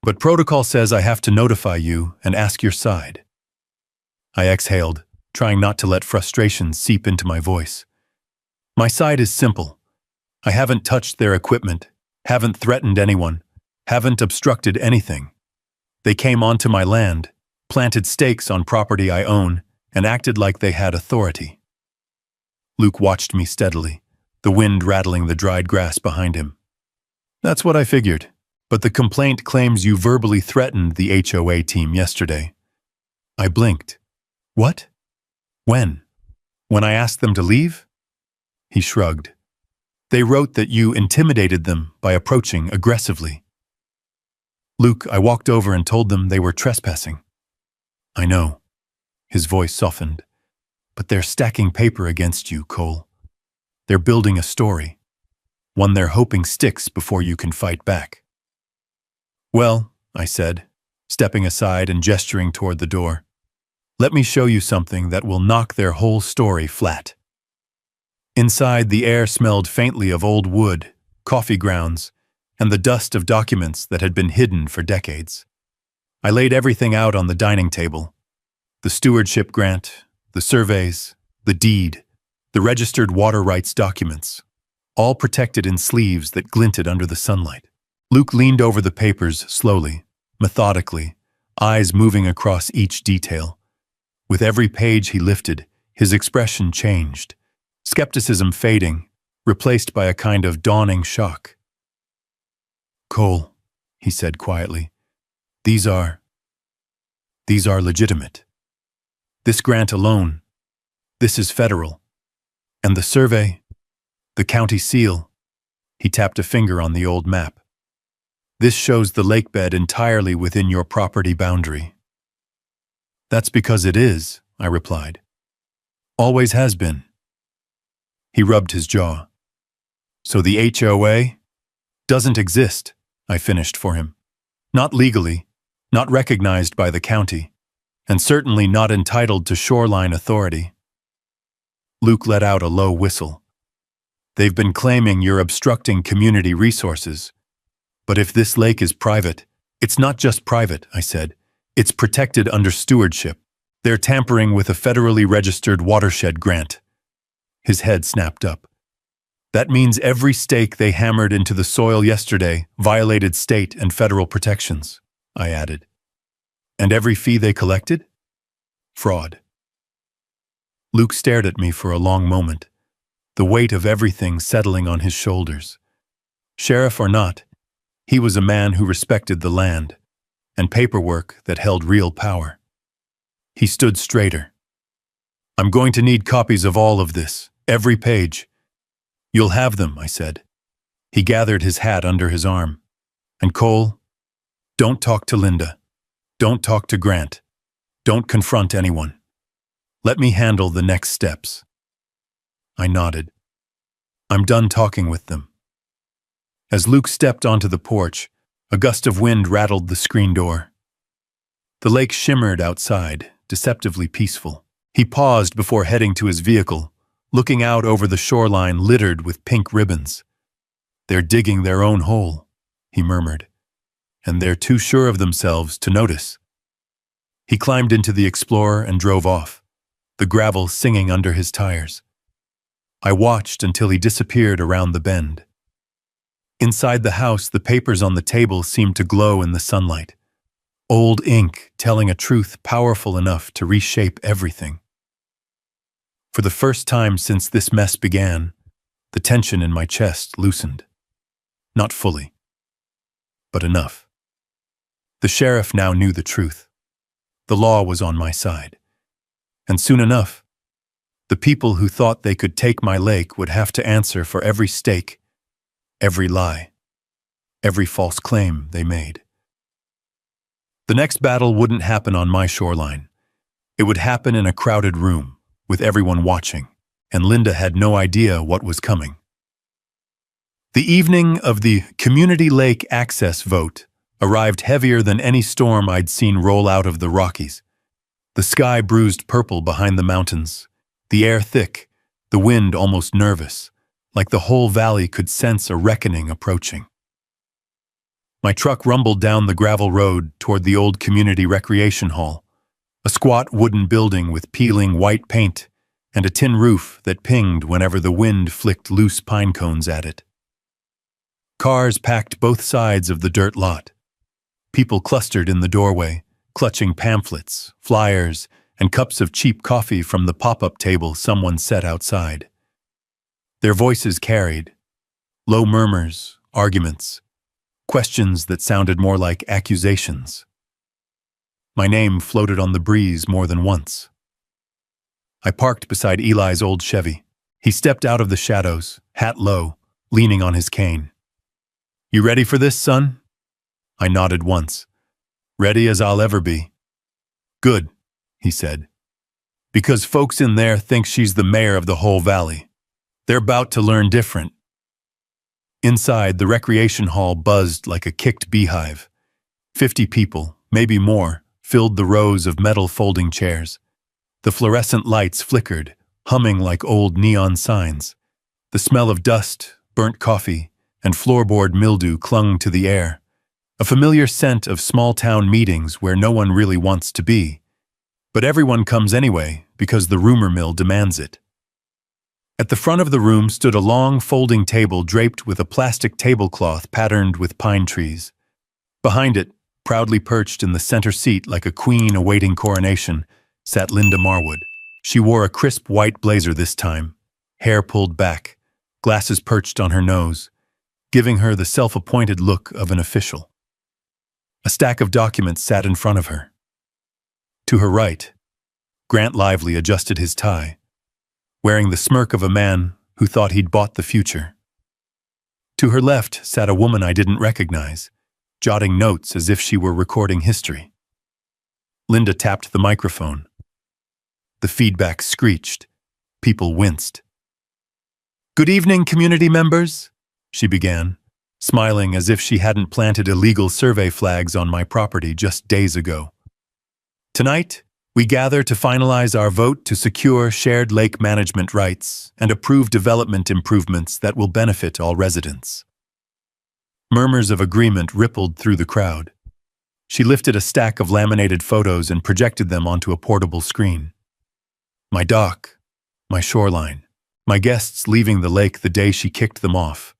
but protocol says I have to notify you and ask your side." I exhaled, trying not to let frustration seep into my voice. My side is simple. I haven't touched their equipment, haven't threatened anyone, haven't obstructed anything. They came onto my land, planted stakes on property I own, and acted like they had authority. Luke watched me steadily, the wind rattling the dried grass behind him. "That's what I figured, but the complaint claims you verbally threatened the HOA team yesterday." I blinked. "What? When? When I asked them to leave?" He shrugged. "They wrote that you intimidated them by approaching aggressively." "Luke, I walked over and told them they were trespassing." "I know." His voice softened. "But they're stacking paper against you, Cole. They're building a story, one they're hoping sticks before you can fight back. Well, I said, stepping aside and gesturing toward the door, let me show you something that will knock their whole story flat. Inside, the air smelled faintly of old wood, coffee grounds, and the dust of documents that had been hidden for decades. I laid everything out on the dining table. The stewardship grant, the surveys, the deed, the registered water rights documents, all protected in sleeves that glinted under the sunlight. Luke leaned over the papers slowly, methodically, eyes moving across each detail. With every page he lifted, his expression changed, skepticism fading, replaced by a kind of dawning shock. "Cole," he said quietly, These are legitimate. This grant alone, this is federal. And the survey, the county seal," he tapped a finger on the old map. "This shows the lakebed entirely within your property boundary." "That's because it is," I replied. "Always has been." He rubbed his jaw. "So the HOA doesn't exist," I finished for him. "Not legally, not recognized by the county, and certainly not entitled to shoreline authority." Luke let out a low whistle. "They've been claiming you're obstructing community resources. But if this lake is private, it's not just private," I said. "It's protected under stewardship. They're tampering with a federally registered watershed grant." His head snapped up. "That means every stake they hammered into the soil yesterday violated state and federal protections," I added. "And every fee they collected? Fraud." Luke stared at me for a long moment, the weight of everything settling on his shoulders. Sheriff or not, he was a man who respected the land and paperwork that held real power. He stood straighter. "I'm going to need copies of all of this, every page." "You'll have them," I said. He gathered his hat under his arm. "And Cole, don't talk to Linda. Don't talk to Grant. Don't confront anyone. Let me handle the next steps." I nodded. "I'm done talking with them." As Luke stepped onto the porch, a gust of wind rattled the screen door. The lake shimmered outside, deceptively peaceful. He paused before heading to his vehicle, looking out over the shoreline littered with pink ribbons. "They're digging their own hole," he murmured, "and they're too sure of themselves to notice." He climbed into the Explorer and drove off, the gravel singing under his tires. I watched until he disappeared around the bend. Inside the house, the papers on the table seemed to glow in the sunlight. Old ink telling a truth powerful enough to reshape everything. For the first time since this mess began, the tension in my chest loosened. Not fully, but enough. The sheriff now knew the truth. The law was on my side. And soon enough, the people who thought they could take my lake would have to answer for every stake, every lie, every false claim they made. The next battle wouldn't happen on my shoreline. It would happen in a crowded room, with everyone watching, and Linda had no idea what was coming. The evening of the Community Lake Access vote arrived heavier than any storm I'd seen roll out of the Rockies. The sky bruised purple behind the mountains, the air thick, the wind almost nervous, like the whole valley could sense a reckoning approaching. My truck rumbled down the gravel road toward the old community recreation hall, a squat wooden building with peeling white paint and a tin roof that pinged whenever the wind flicked loose pine cones at it. Cars packed both sides of the dirt lot. People clustered in the doorway, clutching pamphlets, flyers, and cups of cheap coffee from the pop-up table someone set outside. Their voices carried, low murmurs, arguments, questions that sounded more like accusations. My name floated on the breeze more than once. I parked beside Eli's old Chevy. He stepped out of the shadows, hat low, leaning on his cane. "You ready for this, son?" I nodded once. "Ready as I'll ever be." "Good," he said. "Because folks in there think she's the mayor of the whole valley. They're about to learn different. Inside, the recreation hall buzzed like a kicked beehive. 50 people, maybe more, filled the rows of metal folding chairs. The fluorescent lights flickered, humming like old neon signs. The smell of dust, burnt coffee, and floorboard mildew clung to the air. A familiar scent of small-town meetings where no one really wants to be. But everyone comes anyway, because the rumor mill demands it. At the front of the room stood a long folding table draped with a plastic tablecloth patterned with pine trees. Behind it, proudly perched in the center seat like a queen awaiting coronation, sat Linda Marwood. She wore a crisp white blazer this time, hair pulled back, glasses perched on her nose, giving her the self-appointed look of an official. A stack of documents sat in front of her. To her right, Grant Lively adjusted his tie, wearing the smirk of a man who thought he'd bought the future. To her left sat a woman I didn't recognize, jotting notes as if she were recording history. Linda tapped the microphone. The feedback screeched. People winced. "Good evening, community members," she began, smiling as if she hadn't planted illegal survey flags on my property just days ago. "Tonight, we gather to finalize our vote to secure shared lake management rights and approve development improvements that will benefit all residents." Murmurs of agreement rippled through the crowd. She lifted a stack of laminated photos and projected them onto a portable screen. My dock, my shoreline, my guests leaving the lake the day she kicked them off.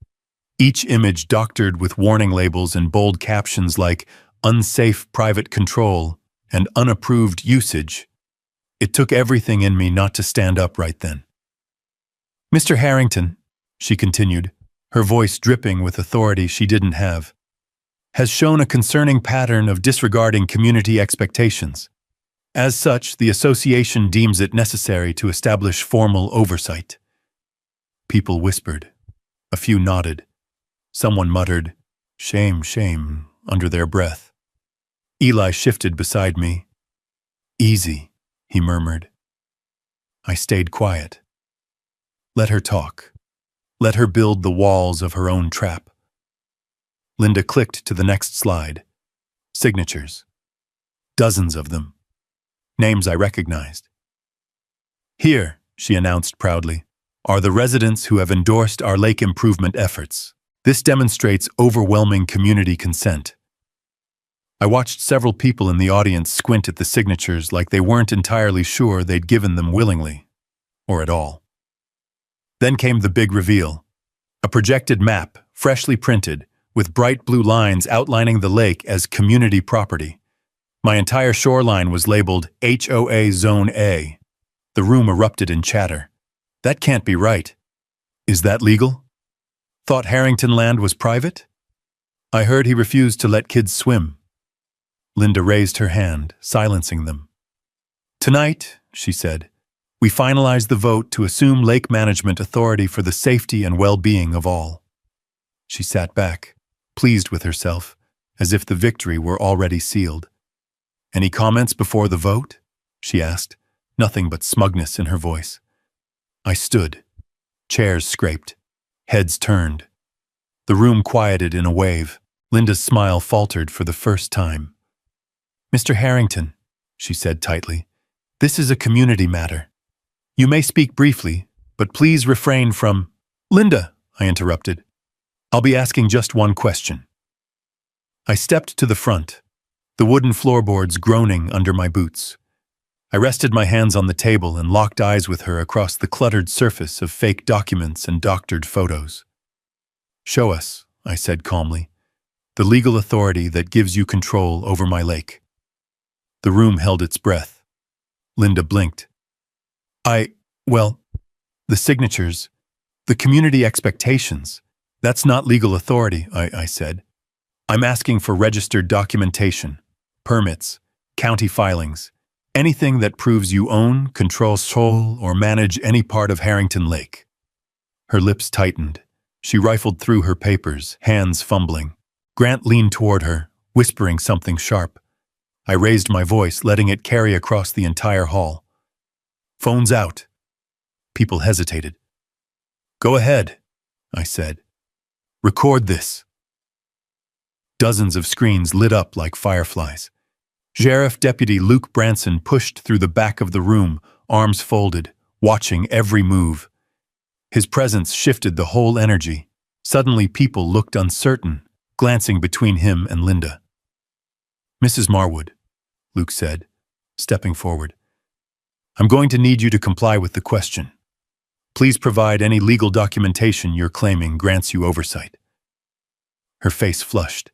Each image doctored with warning labels and bold captions like "unsafe private control" and "unapproved usage." It took everything in me not to stand up right then. "Mr. Harrington," she continued, her voice dripping with authority she didn't have, "has shown a concerning pattern of disregarding community expectations. As such, the association deems it necessary to establish formal oversight." People whispered. A few nodded. Someone muttered, "Shame, shame," under their breath. Eli shifted beside me. "Easy," he murmured. I stayed quiet. Let her talk. Let her build the walls of her own trap. Linda clicked to the next slide. Signatures. Dozens of them. Names I recognized. "Here," she announced proudly, "are the residents who have endorsed our lake improvement efforts. This demonstrates overwhelming community consent." I watched several people in the audience squint at the signatures like they weren't entirely sure they'd given them willingly, or at all. Then came the big reveal. A projected map, freshly printed, with bright blue lines outlining the lake as community property. My entire shoreline was labeled HOA Zone A. The room erupted in chatter. "That can't be right. Is that legal? Thought Harrington land was private? I heard he refused to let kids swim." Linda raised her hand, silencing them. "Tonight," she said, "we finalize the vote to assume lake management authority for the safety and well-being of all." She sat back, pleased with herself, as if the victory were already sealed. "Any comments before the vote?" she asked, nothing but smugness in her voice. I stood. Chairs scraped. Heads turned. The room quieted in a wave. Linda's smile faltered for the first time. "Mr. Harrington," she said tightly, "this is a community matter. You may speak briefly, but please refrain from—" "Linda," I interrupted, "I'll be asking just one question." I stepped to the front, the wooden floorboards groaning under my boots. I rested my hands on the table and locked eyes with her across the cluttered surface of fake documents and doctored photos. "Show us," I said calmly, "the legal authority that gives you control over my lake." The room held its breath. Linda blinked. Well, the signatures, the community expectations, that's not legal authority," I said. "I'm asking for registered documentation, permits, county filings, anything that proves you own, control, or manage any part of Harrington Lake." Her lips tightened. She rifled through her papers, hands fumbling. Grant leaned toward her, whispering something sharp. I raised my voice, letting it carry across the entire hall. "Phones out." People hesitated. Go ahead, I said. Record this. Dozens of screens lit up like fireflies. Sheriff Deputy Luke Branson pushed through the back of the room, arms folded, watching every move. His presence shifted the whole energy. Suddenly people looked uncertain, glancing between him and Linda. Mrs. Marwood, Luke said, stepping forward. I'm going to need you to comply with the question. Please provide any legal documentation you're claiming grants you oversight. Her face flushed.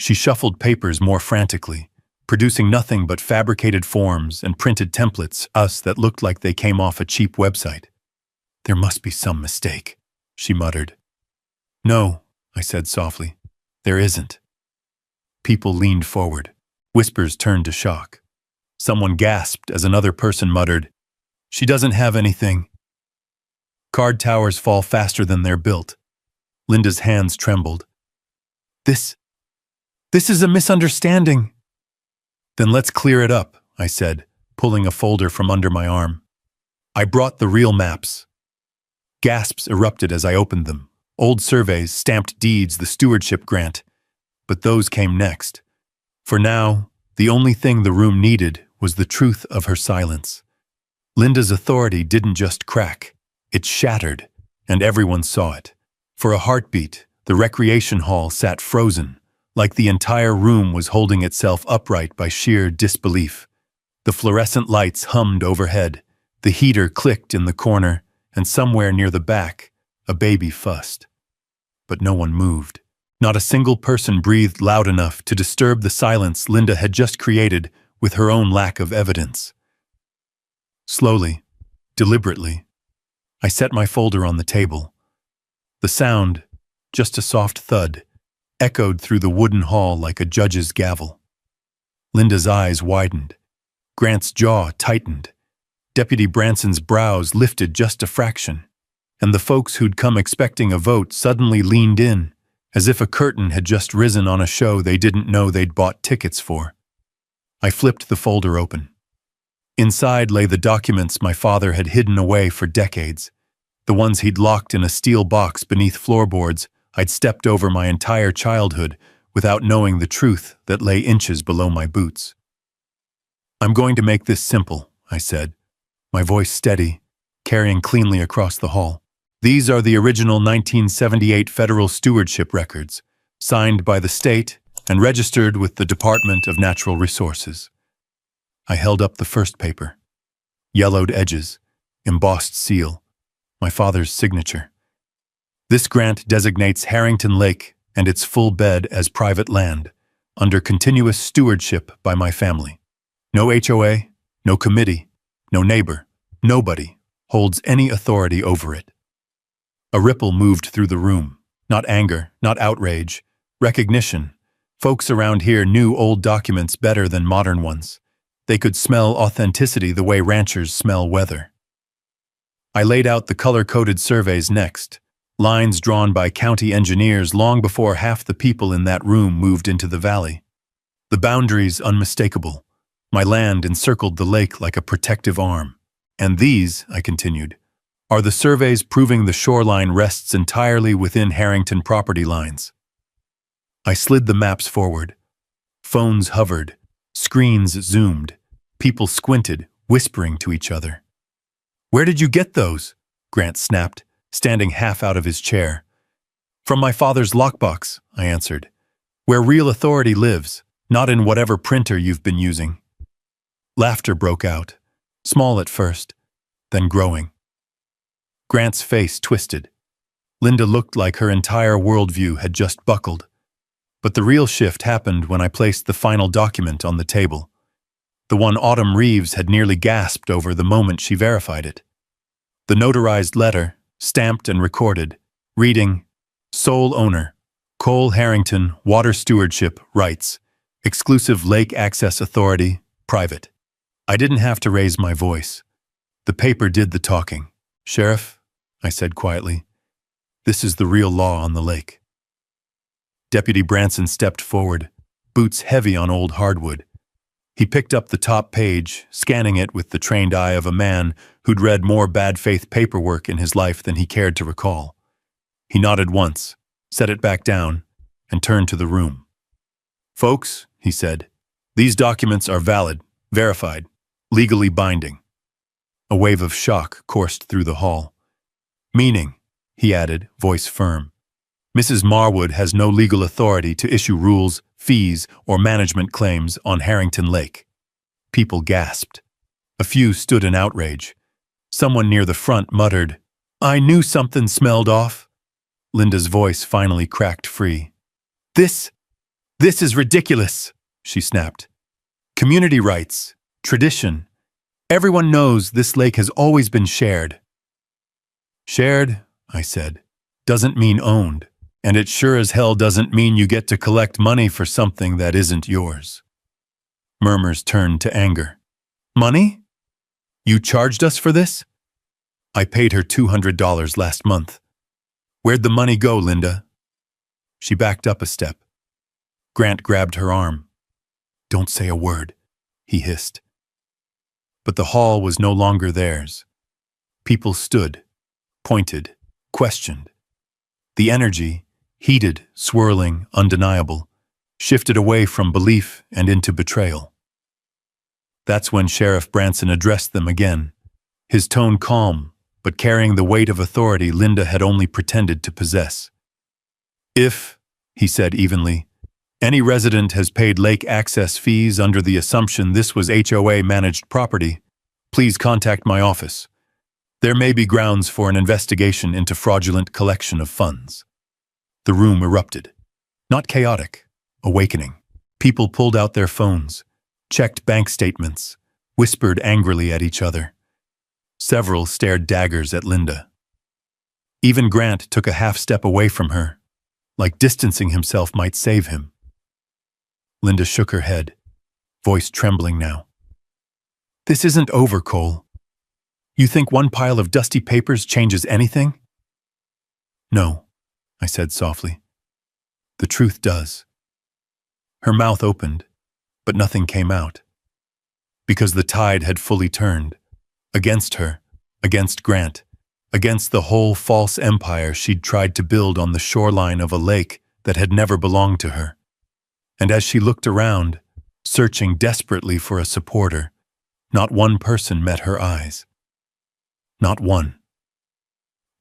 She shuffled papers more frantically, producing nothing but fabricated forms and printed templates, that looked like they came off a cheap website. There must be some mistake, she muttered. No, I said softly. There isn't. People leaned forward. Whispers turned to shock. Someone gasped as another person muttered, She doesn't have anything. Card towers fall faster than they're built. Linda's hands trembled. This is a misunderstanding. Then let's clear it up, I said, pulling a folder from under my arm. I brought the real maps. Gasps erupted as I opened them. Old surveys, stamped deeds, the stewardship grant. But those came next. For now, the only thing the room needed was the truth of her silence. Linda's authority didn't just crack. It shattered, and everyone saw it. For a heartbeat, the recreation hall sat frozen, like the entire room was holding itself upright by sheer disbelief. The fluorescent lights hummed overhead, the heater clicked in the corner, and somewhere near the back, a baby fussed. But no one moved. Not a single person breathed loud enough to disturb the silence Linda had just created with her own lack of evidence. Slowly, deliberately, I set my folder on the table. The sound, just a soft thud, echoed through the wooden hall like a judge's gavel. Linda's eyes widened. Grant's jaw tightened. Deputy Branson's brows lifted just a fraction, and the folks who'd come expecting a vote suddenly leaned in, as if a curtain had just risen on a show they didn't know they'd bought tickets for. I flipped the folder open. Inside lay the documents my father had hidden away for decades, the ones he'd locked in a steel box beneath floorboards I'd stepped over my entire childhood without knowing the truth that lay inches below my boots. I'm going to make this simple, I said, my voice steady, carrying cleanly across the hall. These are the original 1978 federal stewardship records, signed by the state and registered with the Department of Natural Resources. I held up the first paper. Yellowed edges, embossed seal, my father's signature. This grant designates Harrington Lake and its full bed as private land, under continuous stewardship by my family. No HOA, no committee, no neighbor, nobody holds any authority over it. A ripple moved through the room. Not anger, not outrage, recognition. Folks around here knew old documents better than modern ones. They could smell authenticity the way ranchers smell weather. I laid out the color-coded surveys next, lines drawn by county engineers long before half the people in that room moved into the valley. The boundaries unmistakable. My land encircled the lake like a protective arm. And these, I continued, are the surveys proving the shoreline rests entirely within Harrington property lines. I slid the maps forward. Phones hovered. Screens zoomed. People squinted, whispering to each other. Where did you get those? Grant snapped, standing half out of his chair. From my father's lockbox, I answered. Where real authority lives, not in whatever printer you've been using. Laughter broke out, small at first, then growing. Grant's face twisted. Linda looked like her entire worldview had just buckled. But the real shift happened when I placed the final document on the table. The one Autumn Reeves had nearly gasped over the moment she verified it. The notarized letter, stamped and recorded, reading, Sole owner, Cole Harrington, Water Stewardship, Rights, Exclusive Lake Access Authority, Private. I didn't have to raise my voice. The paper did the talking. Sheriff, I said quietly, this is the real law on the lake. Deputy Branson stepped forward, boots heavy on old hardwood. He picked up the top page, scanning it with the trained eye of a man who'd read more bad faith paperwork in his life than he cared to recall. He nodded once, set it back down, and turned to the room. "Folks," he said, "these documents are valid, verified, legally binding." A wave of shock coursed through the hall. "Meaning," he added, voice firm, "Mrs. Marwood has no legal authority to issue rules, fees, or management claims on Harrington Lake." People gasped. A few stood in outrage. Someone near the front muttered, "I knew something smelled off." Linda's voice finally cracked free. This is ridiculous," she snapped. "Community rights, tradition. Everyone knows this lake has always been shared." "Shared," I said, "doesn't mean owned, and it sure as hell doesn't mean you get to collect money for something that isn't yours." Murmurs turned to anger. "Money? You charged us for this?" "I paid her $200 last month." "Where'd the money go, Linda?" She backed up a step. Grant grabbed her arm. "Don't say a word," he hissed. But the hall was no longer theirs. People stood, pointed, questioned. The energy, heated, swirling, undeniable, shifted away from belief and into betrayal. That's when Sheriff Branson addressed them again, his tone calm, but carrying the weight of authority Linda had only pretended to possess. "If," he said evenly, "any resident has paid lake access fees under the assumption this was HOA-managed property, please contact my office. There may be grounds for an investigation into fraudulent collection of funds." The room erupted. Not chaotic, awakening. People pulled out their phones, checked bank statements, whispered angrily at each other. Several stared daggers at Linda. Even Grant took a half step away from her, like distancing himself might save him. Linda shook her head, voice trembling now. "This isn't over, Cole. You think one pile of dusty papers changes anything?" "No," I said softly. "The truth does." Her mouth opened, but nothing came out. Because the tide had fully turned, against her, against Grant, against the whole false empire she'd tried to build on the shoreline of a lake that had never belonged to her. And as she looked around, searching desperately for a supporter, not one person met her eyes. Not one.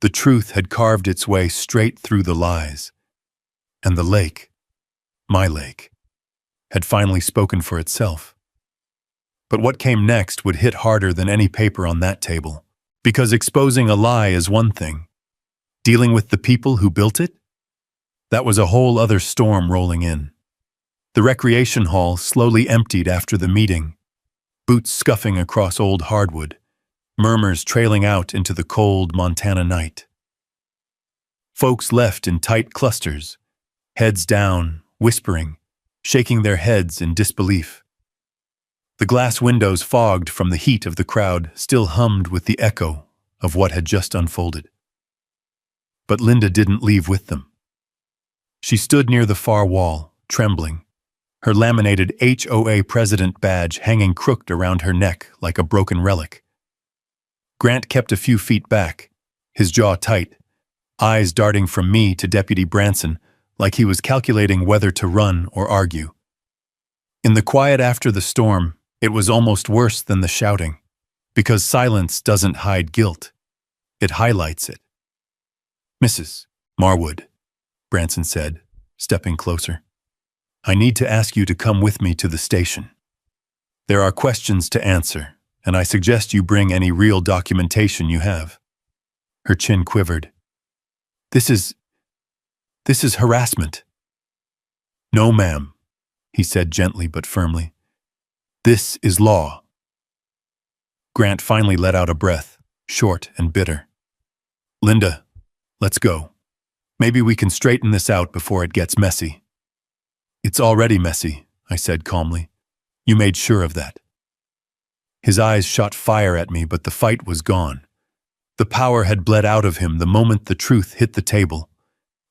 The truth had carved its way straight through the lies. And the lake, my lake, had finally spoken for itself. But what came next would hit harder than any paper on that table, because exposing a lie is one thing. Dealing with the people who built it? That was a whole other storm rolling in. The recreation hall slowly emptied after the meeting, boots scuffing across old hardwood, murmurs trailing out into the cold Montana night. Folks left in tight clusters, heads down, whispering, shaking their heads in disbelief. The glass windows, fogged from the heat of the crowd, still hummed with the echo of what had just unfolded. But Linda didn't leave with them. She stood near the far wall, trembling, her laminated HOA president badge hanging crooked around her neck like a broken relic. Grant kept a few feet back, his jaw tight, eyes darting from me to Deputy Branson like he was calculating whether to run or argue. In the quiet after the storm, it was almost worse than the shouting, because silence doesn't hide guilt. It highlights it. "Mrs. Marwood," Branson said, stepping closer, "I need to ask you to come with me to the station. There are questions to answer, and I suggest you bring any real documentation you have." Her chin quivered. This is harassment." "No, ma'am," he said gently but firmly. "This is law." Grant finally let out a breath, short and bitter. "Linda, let's go. Maybe we can straighten this out before it gets messy." "It's already messy," I said calmly. "You made sure of that." His eyes shot fire at me, but the fight was gone. The power had bled out of him the moment the truth hit the table.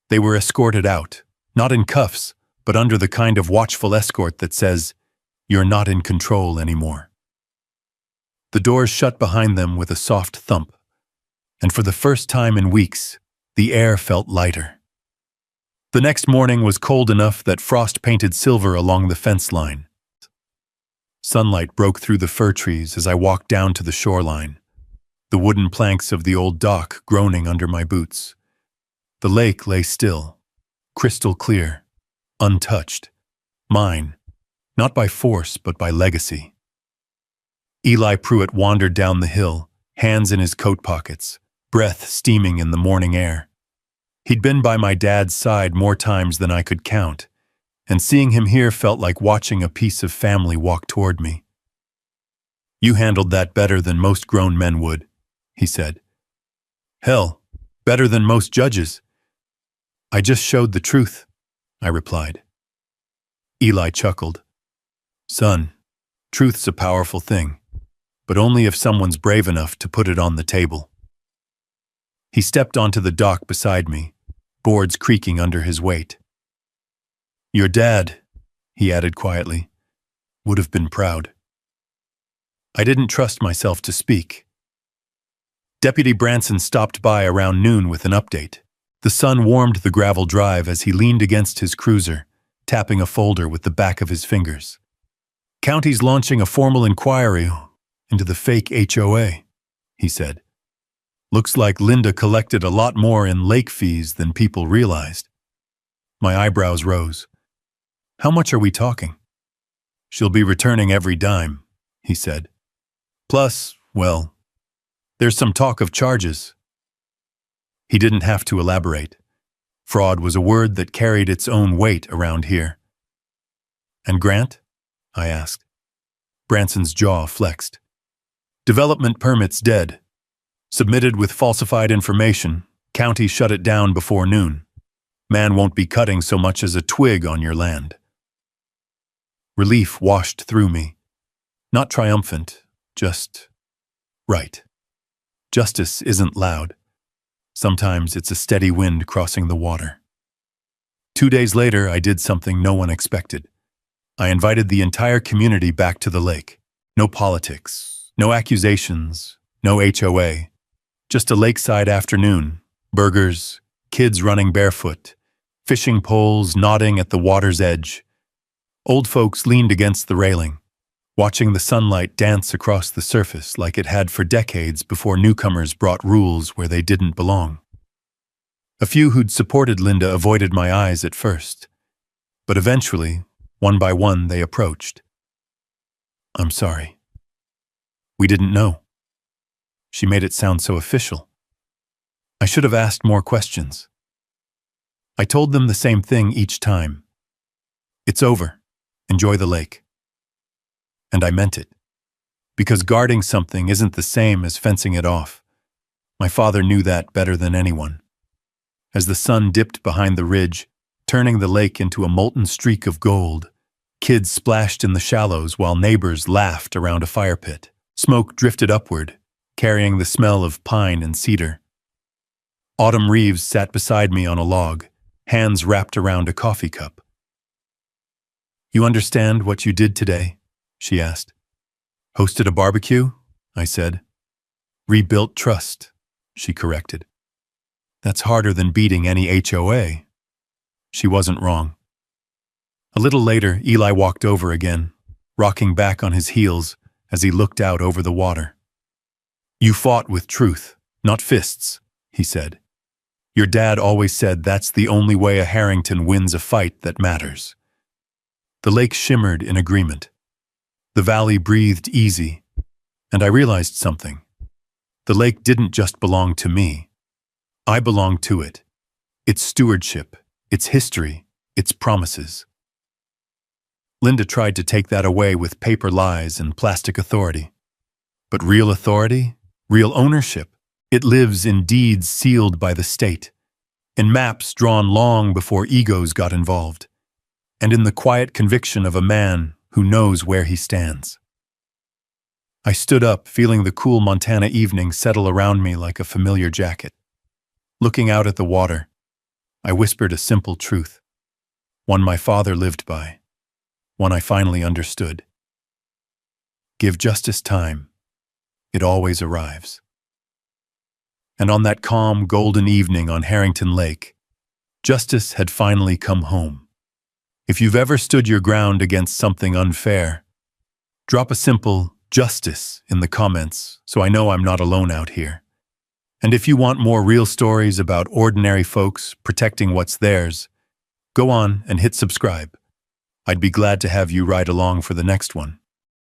They were escorted out, not in cuffs, but under the kind of watchful escort that says, You're not in control anymore. The doors shut behind them with a soft thump, and for the first time in weeks, the air felt lighter. The next morning was cold enough that frost painted silver along the fence line. Sunlight broke through the fir trees as I walked down to the shoreline, the wooden planks of the old dock groaning under my boots. The lake lay still, crystal clear, untouched, mine, not by force but by legacy. Eli Pruitt wandered down the hill, hands in his coat pockets, breath steaming in the morning air. He'd been by my dad's side more times than I could count, and seeing him here felt like watching a piece of family walk toward me. "You handled that better than most grown men would," he said. "Hell, better than most judges." "I just showed the truth," I replied. Eli chuckled. "Son, truth's a powerful thing, but only if someone's brave enough to put it on the table." He stepped onto the dock beside me, boards creaking under his weight. "Your dad," he added quietly, "would have been proud." I didn't trust myself to speak. Deputy Branson stopped by around noon with an update. The sun warmed the gravel drive as he leaned against his cruiser, tapping a folder with the back of his fingers. "County's launching a formal inquiry into the fake HOA," he said. "Looks like Linda collected a lot more in lake fees than people realized." My eyebrows rose. "How much are we talking?" "She'll be returning every dime," he said. "Plus, well, there's some talk of charges." He didn't have to elaborate. Fraud was a word that carried its own weight around here. "And Grant?" I asked. Branson's jaw flexed. "Development permit's dead. Submitted with falsified information. County shut it down before noon. Man won't be cutting so much as a twig on your land." Relief washed through me. Not triumphant, just right. Justice isn't loud. Sometimes it's a steady wind crossing the water. 2 days later, I did something no one expected. I invited the entire community back to the lake. No politics, no accusations, no HOA. Just a lakeside afternoon. Burgers, kids running barefoot, fishing poles nodding at the water's edge. Old folks leaned against the railing, watching the sunlight dance across the surface like it had for decades before newcomers brought rules where they didn't belong. A few who'd supported Linda avoided my eyes at first, but eventually, one by one, they approached. "I'm sorry. We didn't know." She made it sound so official. I should have asked more questions. I told them the same thing each time. "It's over. Enjoy the lake." And I meant it. Because guarding something isn't the same as fencing it off. My father knew that better than anyone. As the sun dipped behind the ridge, turning the lake into a molten streak of gold, kids splashed in the shallows while neighbors laughed around a fire pit. Smoke drifted upward, carrying the smell of pine and cedar. Autumn Reeves sat beside me on a log, hands wrapped around a coffee cup. "You understand what you did today?" she asked. "Hosted a barbecue?" I said. "Rebuilt trust," she corrected. "That's harder than beating any HOA." She wasn't wrong. A little later, Eli walked over again, rocking back on his heels as he looked out over the water. "You fought with truth, not fists," he said. "Your dad always said that's the only way a Harrington wins a fight that matters." The lake shimmered in agreement. The valley breathed easy, and I realized something. The lake didn't just belong to me. I belonged to it. Its stewardship, its history, its promises. Linda tried to take that away with paper lies and plastic authority. But real authority, real ownership, it lives in deeds sealed by the state, in maps drawn long before egos got involved, and in the quiet conviction of a man who knows where he stands. I stood up, feeling the cool Montana evening settle around me like a familiar jacket. Looking out at the water, I whispered a simple truth, one my father lived by, one I finally understood. Give justice time. It always arrives. And on that calm, golden evening on Harrington Lake, justice had finally come home. If you've ever stood your ground against something unfair, drop a simple justice in the comments so I know I'm not alone out here. And if you want more real stories about ordinary folks protecting what's theirs, go on and hit subscribe. I'd be glad to have you ride along for the next one.